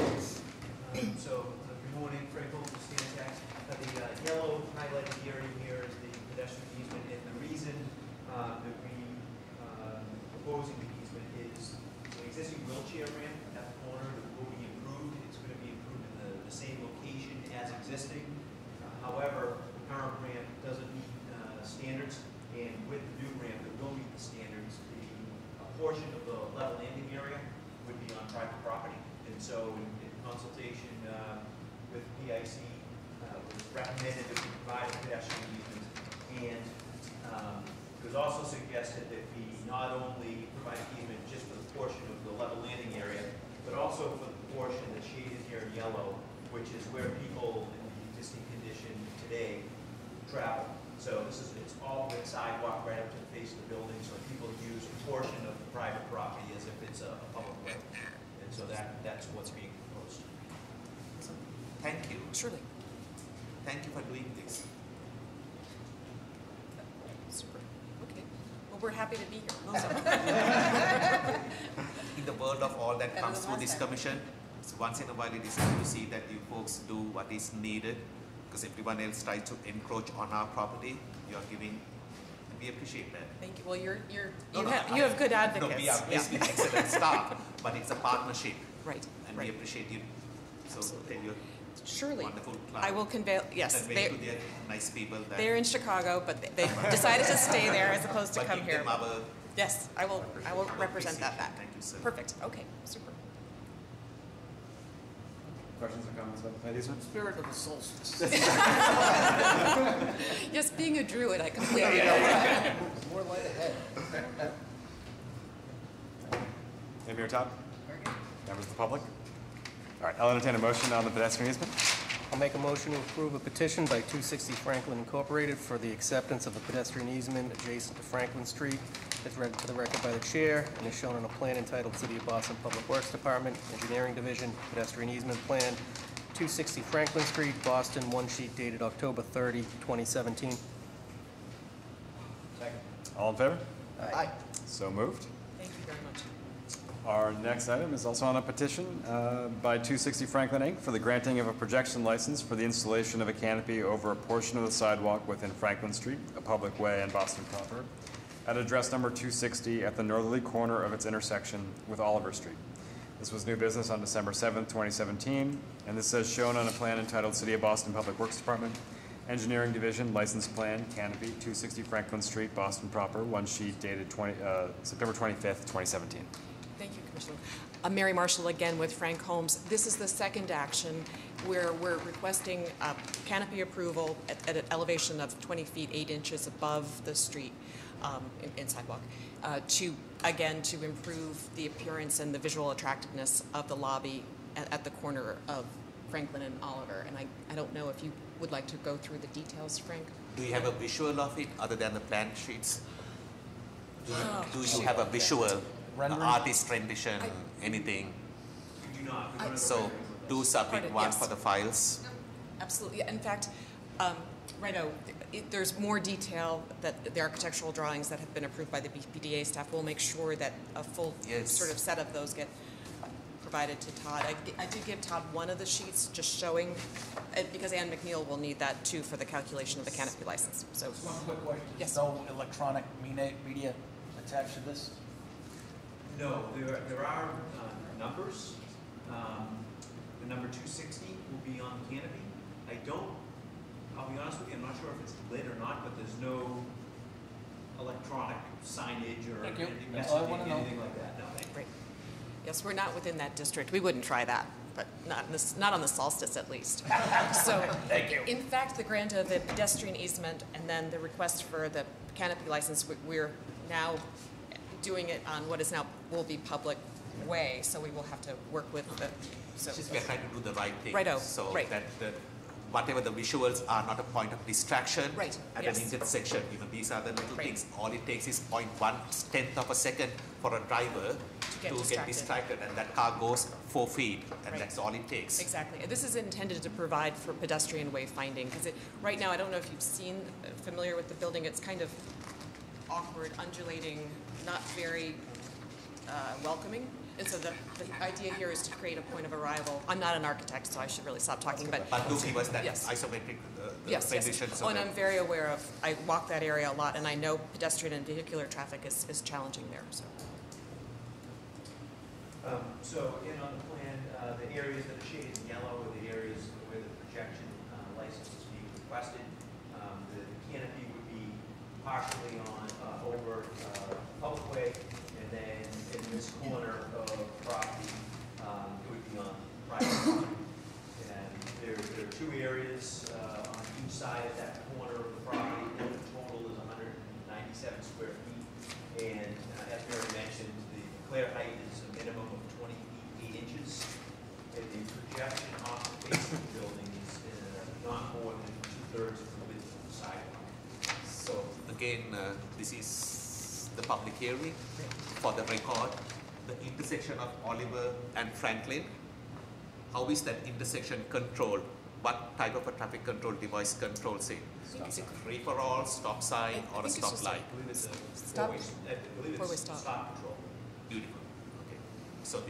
So, good morning, Frank Holmes, Stantec. The yellow highlighted area here is the pedestrian easement, and the reason that we proposing the easement is the existing wheelchair ramp at the corner will be improved. It's going to be improved in the same location as existing. However, the current ramp doesn't meet standards, and with the new ramp, it will meet the standards. The portion of the level landing area would be on private property. And so in consultation with PIC, it was recommended that we provide a pedestrian easement. And it was also suggested that we not only provide an easement just for the portion of the level landing area, but also for the portion that's shaded here in yellow, which is where people in the existing condition today travel. So it's all with sidewalk right up to the face of the building, so people use a portion of the private property as if it's a public way. And so that's what's being proposed. Thank you. Surely. Thank you for doing this. Super. Okay. Well, we're happy to be here. In the world of all that comes through this commission, once in a while it is good to see that you folks do what is needed, because everyone else tries to encroach on our property. You are giving, and we appreciate that. Thank you. Well, you have good advocates. No, we are basically excellent staff, but it's a partnership. Right. And we appreciate you. So tell your surely wonderful I will convey. Yes, they're nice people. They're in Chicago, but they decided to stay there as opposed to come here. Yes, I will represent that back. Thank you, sir. Perfect. Okay. Super. Questions or comments about the pet easement? Spirit of the solstice. Yes, being a druid, I completely More light ahead. Name your top. Members of the public. All right, I'll entertain a motion on the pedestrian easement. I'll make a motion to approve a petition by 260 Franklin Incorporated for the acceptance of a pedestrian easement adjacent to Franklin Street, as read to the record by the chair, and is shown on a plan entitled City of Boston Public Works Department, Engineering Division, Pedestrian Easement Plan, 260 Franklin Street, Boston, one sheet dated October 30, 2017. Second. All in favor? Aye. So moved. Thank you very much. Our next item is also on a petition by 260 Franklin Inc. for the granting of a projection license for the installation of a canopy over a portion of the sidewalk within Franklin Street, a public way in Boston proper, at address number 260 at the northerly corner of its intersection with Oliver Street. This was new business on December 7th, 2017, and this is shown on a plan entitled City of Boston Public Works Department, Engineering Division, License Plan, Canopy, 260 Franklin Street, Boston proper, one sheet dated September 25th, 2017. Thank you, Commissioner. Mary Marshall again with Frank Holmes. This is the second action where we're requesting canopy approval at an elevation of 20 feet 8 inches above the street in sidewalk to improve the appearance and the visual attractiveness of the lobby at the corner of Franklin and Oliver. And I don't know if you would like to go through the details, Frank? Do you have a visual of it other than the plan sheets? Do you have a visual? Artist rendition, anything. We do not. So do submit one for the files. Absolutely. In fact, Righto, there's more detail that the architectural drawings that have been approved by the BPDA staff will make sure that a full sort of set of those get provided to Todd. I did give Todd one of the sheets just showing, because Ann McNeil will need that too for the calculation of the canopy license. So one quick question. Yes. No electronic media attached to this? No, there are numbers. The number 260 will be on the canopy. I'll be honest with you, I'm not sure if it's lit or not, but there's no electronic signage or anything like that. No. Great. Yes, we're not within that district. We wouldn't try that, but not on the solstice at least. So, thank you. In fact, the grant of the pedestrian easement and then the request for the canopy license, we're now doing it on what is now will be public way. So we will have to work with the. So we're trying to do the right thing. Righto. So right. that whatever the visuals are not a point of distraction right. at yes. an intersection. These are the little right. things. All it takes is 0.1/10 of a second for a driver to get distracted, and that car goes 4 feet, and that's all it takes. Exactly. This is intended to provide for pedestrian wayfinding, because right now, I don't know if you've familiar with the building, it's kind of awkward, undulating, not very welcoming. And so the idea here is to create a point of arrival. I'm not an architect, so I should really stop talking. But do give us that yes. isometric yes. So and I'm very aware of, I walk that area a lot, and I know pedestrian and vehicular traffic is challenging there. So again, on the plan, the areas that are shaded in yellow are the areas where the projection license is being requested. The canopy would be partially on over public way, and then this is the public hearing for the record. The intersection of Oliver and Franklin, how is that intersection controlled? What type of a traffic control device controls it? Is it free for all, stop sign, or a stop light? Stop. Four-way stop. Stop control. Beautiful. Okay. So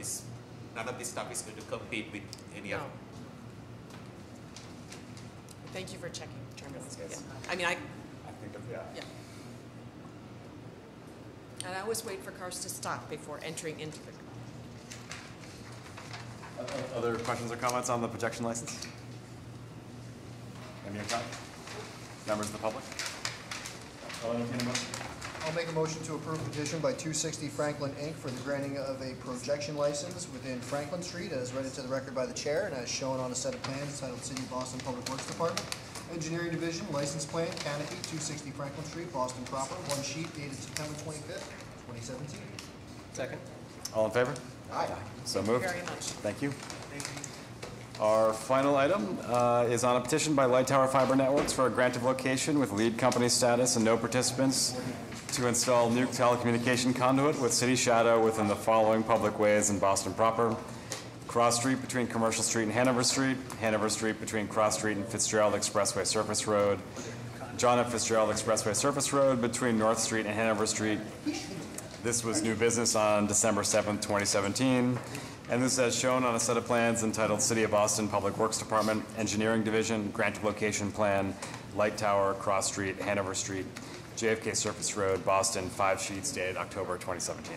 none of this stuff is going to compete with any other. Thank you for checking, Chairman. Yeah. I mean, I think of, yeah. And I always wait for cars to stop before entering into the. Other questions or comments on the projection license? Any other members of the public? I'll entertain a motion. I'll make a motion to approve petition by 260 Franklin Inc. for the granting of a projection license within Franklin Street as read into the record by the chair and as shown on a set of plans titled City of Boston Public Works Department. Engineering Division, license plan, canopy, 260 Franklin Street, Boston proper, one sheet dated September 25th, 2017. Second. All in favor? Aye. So moved. Very much. Thank you. Our final item is on a petition by Light Tower Fiber Networks for a grant of location with lead company status and no participants to install new telecommunication conduit with city shadow within the following public ways in Boston proper. Cross Street between Commercial Street and Hanover Street, Hanover Street between Cross Street and Fitzgerald Expressway Surface Road, John F. Fitzgerald Expressway Surface Road between North Street and Hanover Street. This was new business on December 7th, 2017. And this is as shown on a set of plans entitled City of Boston Public Works Department, Engineering Division, Grant of Location Plan, Light Tower, Cross Street, Hanover Street, JFK Surface Road, Boston, 5 sheets dated October 2017.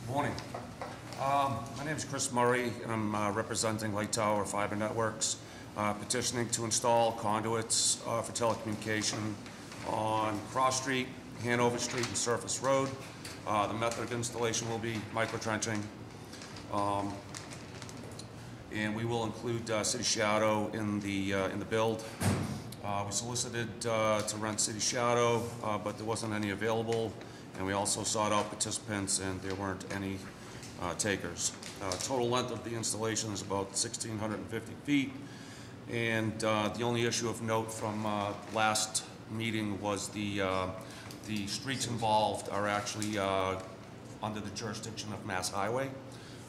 Morning. My name is Chris Murray, and I'm representing Light Tower Fiber Networks, petitioning to install conduits for telecommunication on Cross Street, Hanover Street, and Surface Road. The method of installation will be microtrenching. And we will include City Shadow in the build. We solicited to rent City Shadow, but there wasn't any available, and we also sought out participants, and there weren't any takers. Total length of the installation is about 1,650 feet, and the only issue of note from last meeting was the streets involved are actually under the jurisdiction of Mass Highway.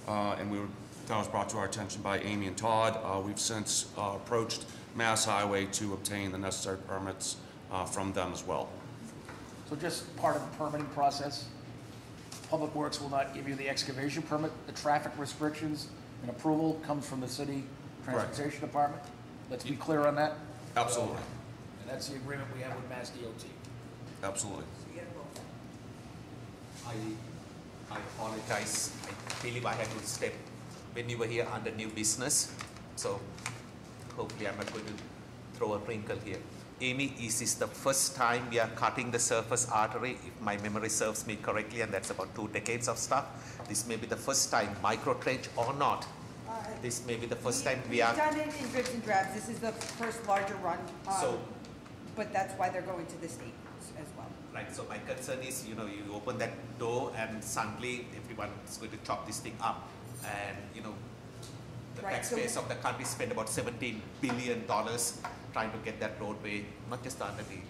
And that was brought to our attention by Amy and Todd. We've since approached Mass Highway to obtain the necessary permits from them as well. So just part of the permitting process, Public Works will not give you the excavation permit. The traffic restrictions and approval comes from the city transportation department. Let's be clear on that. Absolutely. And that's the agreement we have with Mass DOT. Absolutely. I apologize. I believe I had to step when you were here under new business. So hopefully I'm not going to throw a wrinkle here. Amy, is this the first time we are cutting the surface artery? If my memory serves me correctly, and that's about 2 decades of stuff. This may be the first time, micro trench or not. This may be the first time we are. We've done it in dribs and drabs. This is the first larger run. But that's why they're going to the state as well. Right, so my concern is, you open that door and suddenly everyone is going to chop this thing up. And, the taxpayers of the country spend about $17 billion trying to get that roadway, not just the underneath.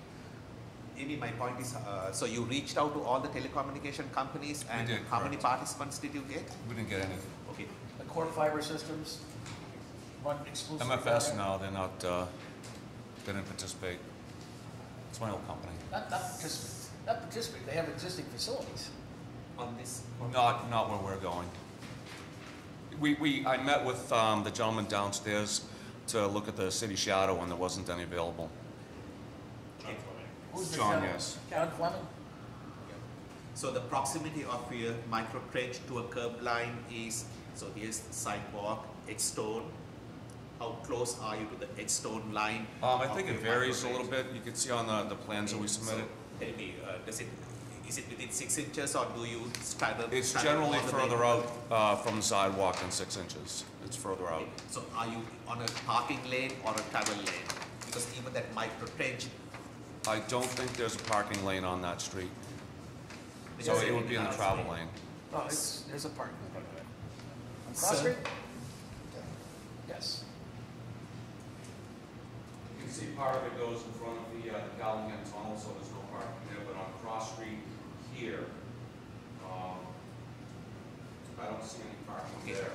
Amy, my point is, so you reached out to all the telecommunication companies, and how many participants did you get? We didn't get any. Okay. The core fiber systems run exclusively. MFS, no, they're not, they didn't participate. It's my old company. Not participate. They have existing facilities. On this? Not where we're going. I met with the gentleman downstairs to look at the city shadow when there wasn't any available. Who's the John, gentleman? yes. John Fleming? So the proximity of your micro trench to a curb line is, so here's the sidewalk, Edgestone. How close are you to the Edgestone line? I think it varies a little bit. You can see on the plans that we submitted. So, tell me, is it within 6 inches, or do you straddle? It's generally further out from the sidewalk than 6 inches. It's further out. So are you on a parking lane or a travel lane? Because even that micro trench. I don't think there's a parking lane on that street. So it would be in the travel lane. Oh, there's a parking lane. On Cross Street? Yes. You can see part of it goes in front of the Callahan Tunnel, so there's no parking there, but on Cross Street here. I don't see any parking there.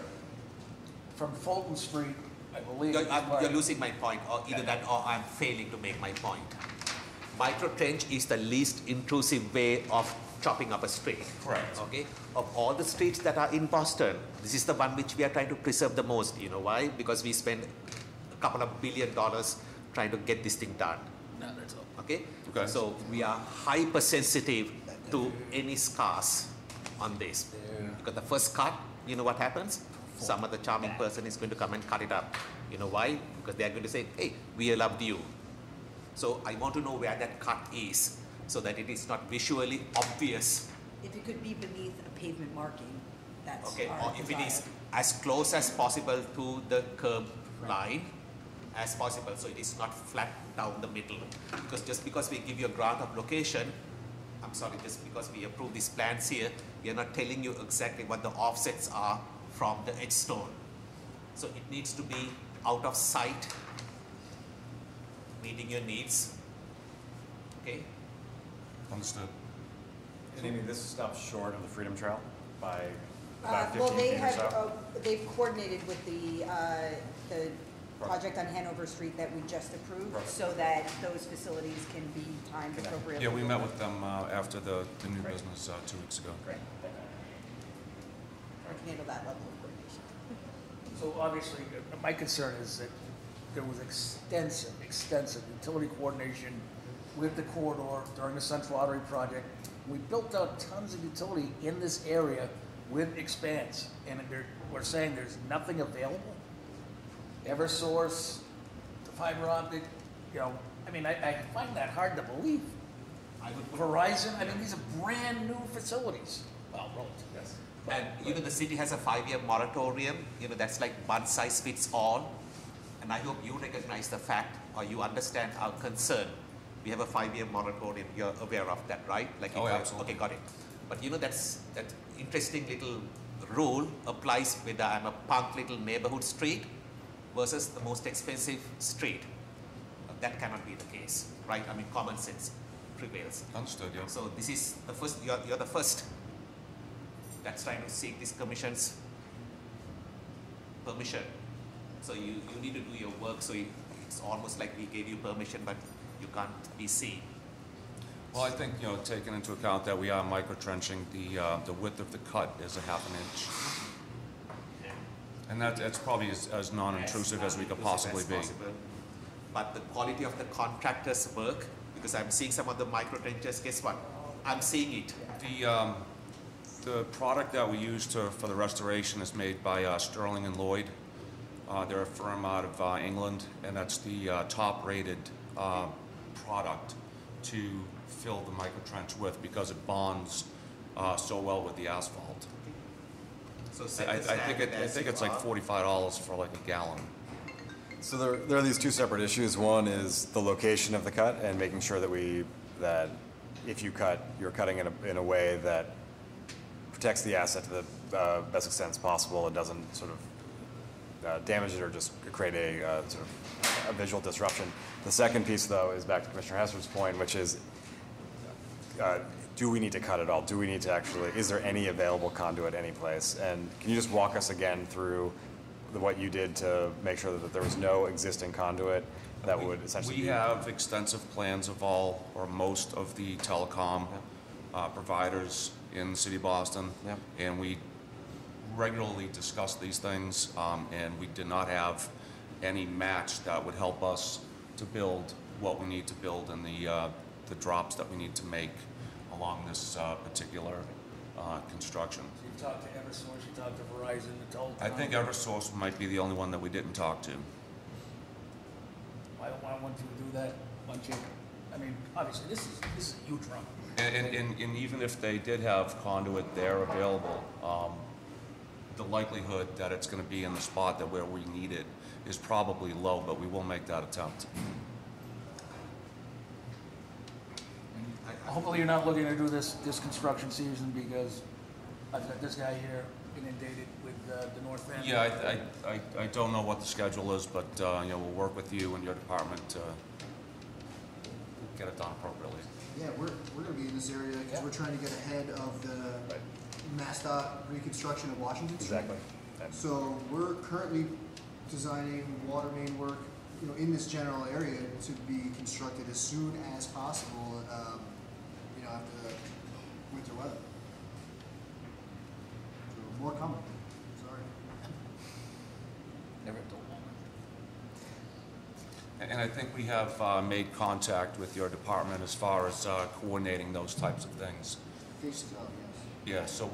From Fulton Street, I believe. You're losing my point, or either that or I'm failing to make my point. Micro trench is the least intrusive way of chopping up a street. Correct. Okay. Of all the streets that are in Boston, this is the one which we are trying to preserve the most. You know why? Because we spend a couple of $1 billion trying to get this thing done. No, that's all. Okay? Okay. So we are hypersensitive to any scars on this. Because the first cut, you know what happens? Some other charming person is going to come and cut it up. You know why? Because they are going to say, hey, we loved you. So I want to know where that cut is so that it is not visually obvious. If it could be beneath a pavement marking, that's Okay, our or if it is desire. as close as possible to the curb line as possible, so it is not flat down the middle. Because just because we give you a grant of location, I'm sorry, just because we approve these plans here, we are not telling you exactly what the offsets are from the edge stone. So it needs to be out of sight, meeting your needs. Okay? Understood. And Amy, this stops short of the Freedom Trail by about 15 Well, they feet or have, so? they've coordinated with the project on Hanover Street that we just approved, Perfect. so that those facilities can be timed appropriately. Yeah, we met with them after the new business 2 weeks ago. Great. I can handle that level of coordination. So obviously, my concern is that there was extensive utility coordination with the corridor during the Central Artery project. We built out tons of utility in this area with Expanse, and we're saying there's nothing available. Eversource, the fiber optic, you know, I mean, I find that hard to believe. Verizon, I mean, these are brand new facilities. Well, relative, yes. And you know, the city has a 5-year moratorium. You know, that's like one size fits all. And I hope you recognize the fact, or you understand our concern. We have a 5-year moratorium. You're aware of that, right? Like, Oh, absolutely. Okay, got it. But you know, that interesting little rule applies whether I'm a punk little neighborhood street versus the most expensive street. That cannot be the case, right? I mean, common sense prevails. Understood, yeah. So this is the first, you're the first that's trying to seek this commission's permission. So you need to do your work, so it's almost like we gave you permission, but you can't be seen. Well, I think, you know, taking into account that we are micro-trenching, the width of the cut is a ½ inch. And that's probably as non-intrusive as we could possibly be. But the quality of the contractor's work, because I'm seeing some of the micro-trenchers, guess what? I'm seeing it. The product that we use for the restoration is made by Sterling and Lloyd. They're a firm out of England, and that's the top-rated product to fill the micro-trench with because it bonds so well with the asphalt. So I think it's like $45 for like a gallon. So there are these two separate issues. One is the location of the cut and making sure that if you cut, you're cutting in a way that protects the asset to the best extent possible and doesn't sort of damage it or just create a sort of a visual disruption. The second piece, though, is back to Commissioner Hesser's point, which is, do we need to cut it all? Do we need to actually, is there any available conduit any place? And can you just walk us again through what you did to make sure that there was no existing conduit that would essentially We have extensive plans of all or most of the telecom providers in the city of Boston, and we regularly discuss these things, and we did not have any match that would help us to build what we need to build and the drops that we need to make along this particular construction. So you talked to Eversource, you talked to Verizon, the telecom. I think Eversource might be the only one that we didn't talk to. Why wouldn't you do that? Why don't you, I mean, obviously, this is a huge run. And even if they did have conduit there available, the likelihood that it's going to be in the spot that where we need it is probably low, but we will make that attempt. Hopefully you're not looking to do this construction season because I've got this guy here inundated with the north end. Yeah, I don't know what the schedule is, but you know, we'll work with you and your department to get it done appropriately. Yeah, we're gonna be in this area because we're trying to get ahead of the MassDOT reconstruction of Washington Street. Exactly. So we're currently designing water main work, in this general area to be constructed as soon as possible, after the winter weather. So more coming. Sorry. Never told. And I think we have made contact with your department as far as coordinating those types of things. Faces out, yes. Yeah, so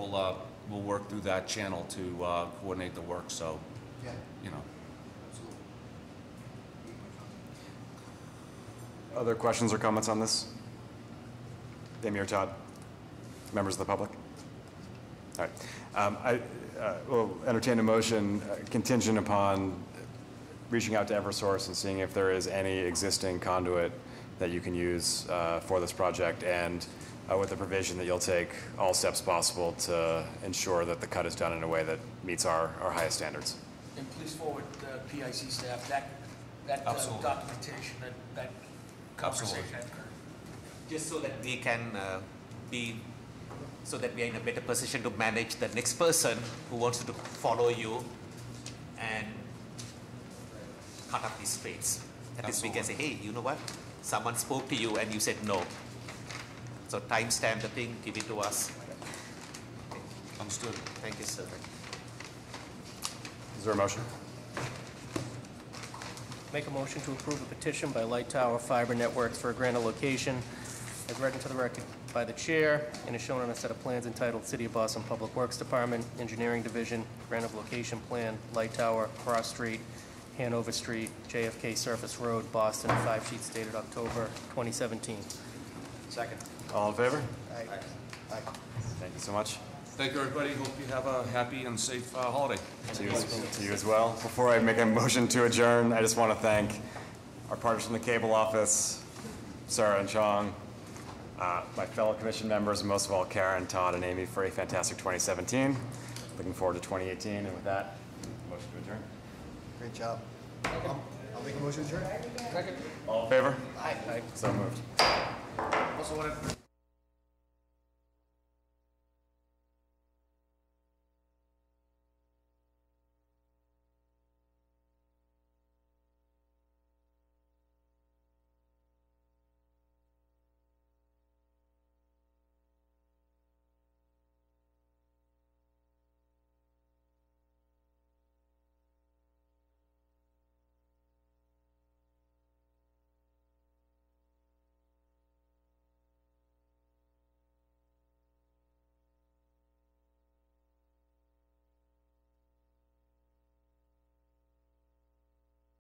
we'll work through that channel to coordinate the work, so, Yeah. Absolutely. Other questions or comments on this? Amy or Todd? Members of the public? All right. I will entertain a motion contingent upon reaching out to Eversource and seeing if there is any existing conduit that you can use for this project, and with the provision that you'll take all steps possible to ensure that the cut is done in a way that meets our highest standards. And please forward the PIC staff that documentation, that conversation. Just so that we can so that we are in a better position to manage the next person who wants to follow you and cut up these streets. At least we can say, hey, you know what? Someone spoke to you and you said no. So timestamp the thing, give it to us. Okay. Understood. Thank you, sir. Is there a motion? Make a motion to approve a petition by Light Tower Fiber Networks for a grant of location as read into the record by the chair and is shown on a set of plans entitled City of Boston Public Works Department, Engineering Division, Grant of Location Plan, Light Tower, Cross Street, Hanover Street, JFK Surface Road, Boston, 5 sheets dated October 2017. Second. All in favor? Aye. Aye. Thank you so much. Thank you, everybody. Hope you have a happy and safe holiday. To you as well. Before I make a motion to adjourn, I just want to thank our partners from the cable office, Sarah and Chong, my fellow commission members, and most of all, Karen, Todd, and Amy for a fantastic 2017. Looking forward to 2018, and with that, motion to adjourn. Great job. I'll make a motion to adjourn. Second. All in favor? Aye. So moved. Also wanted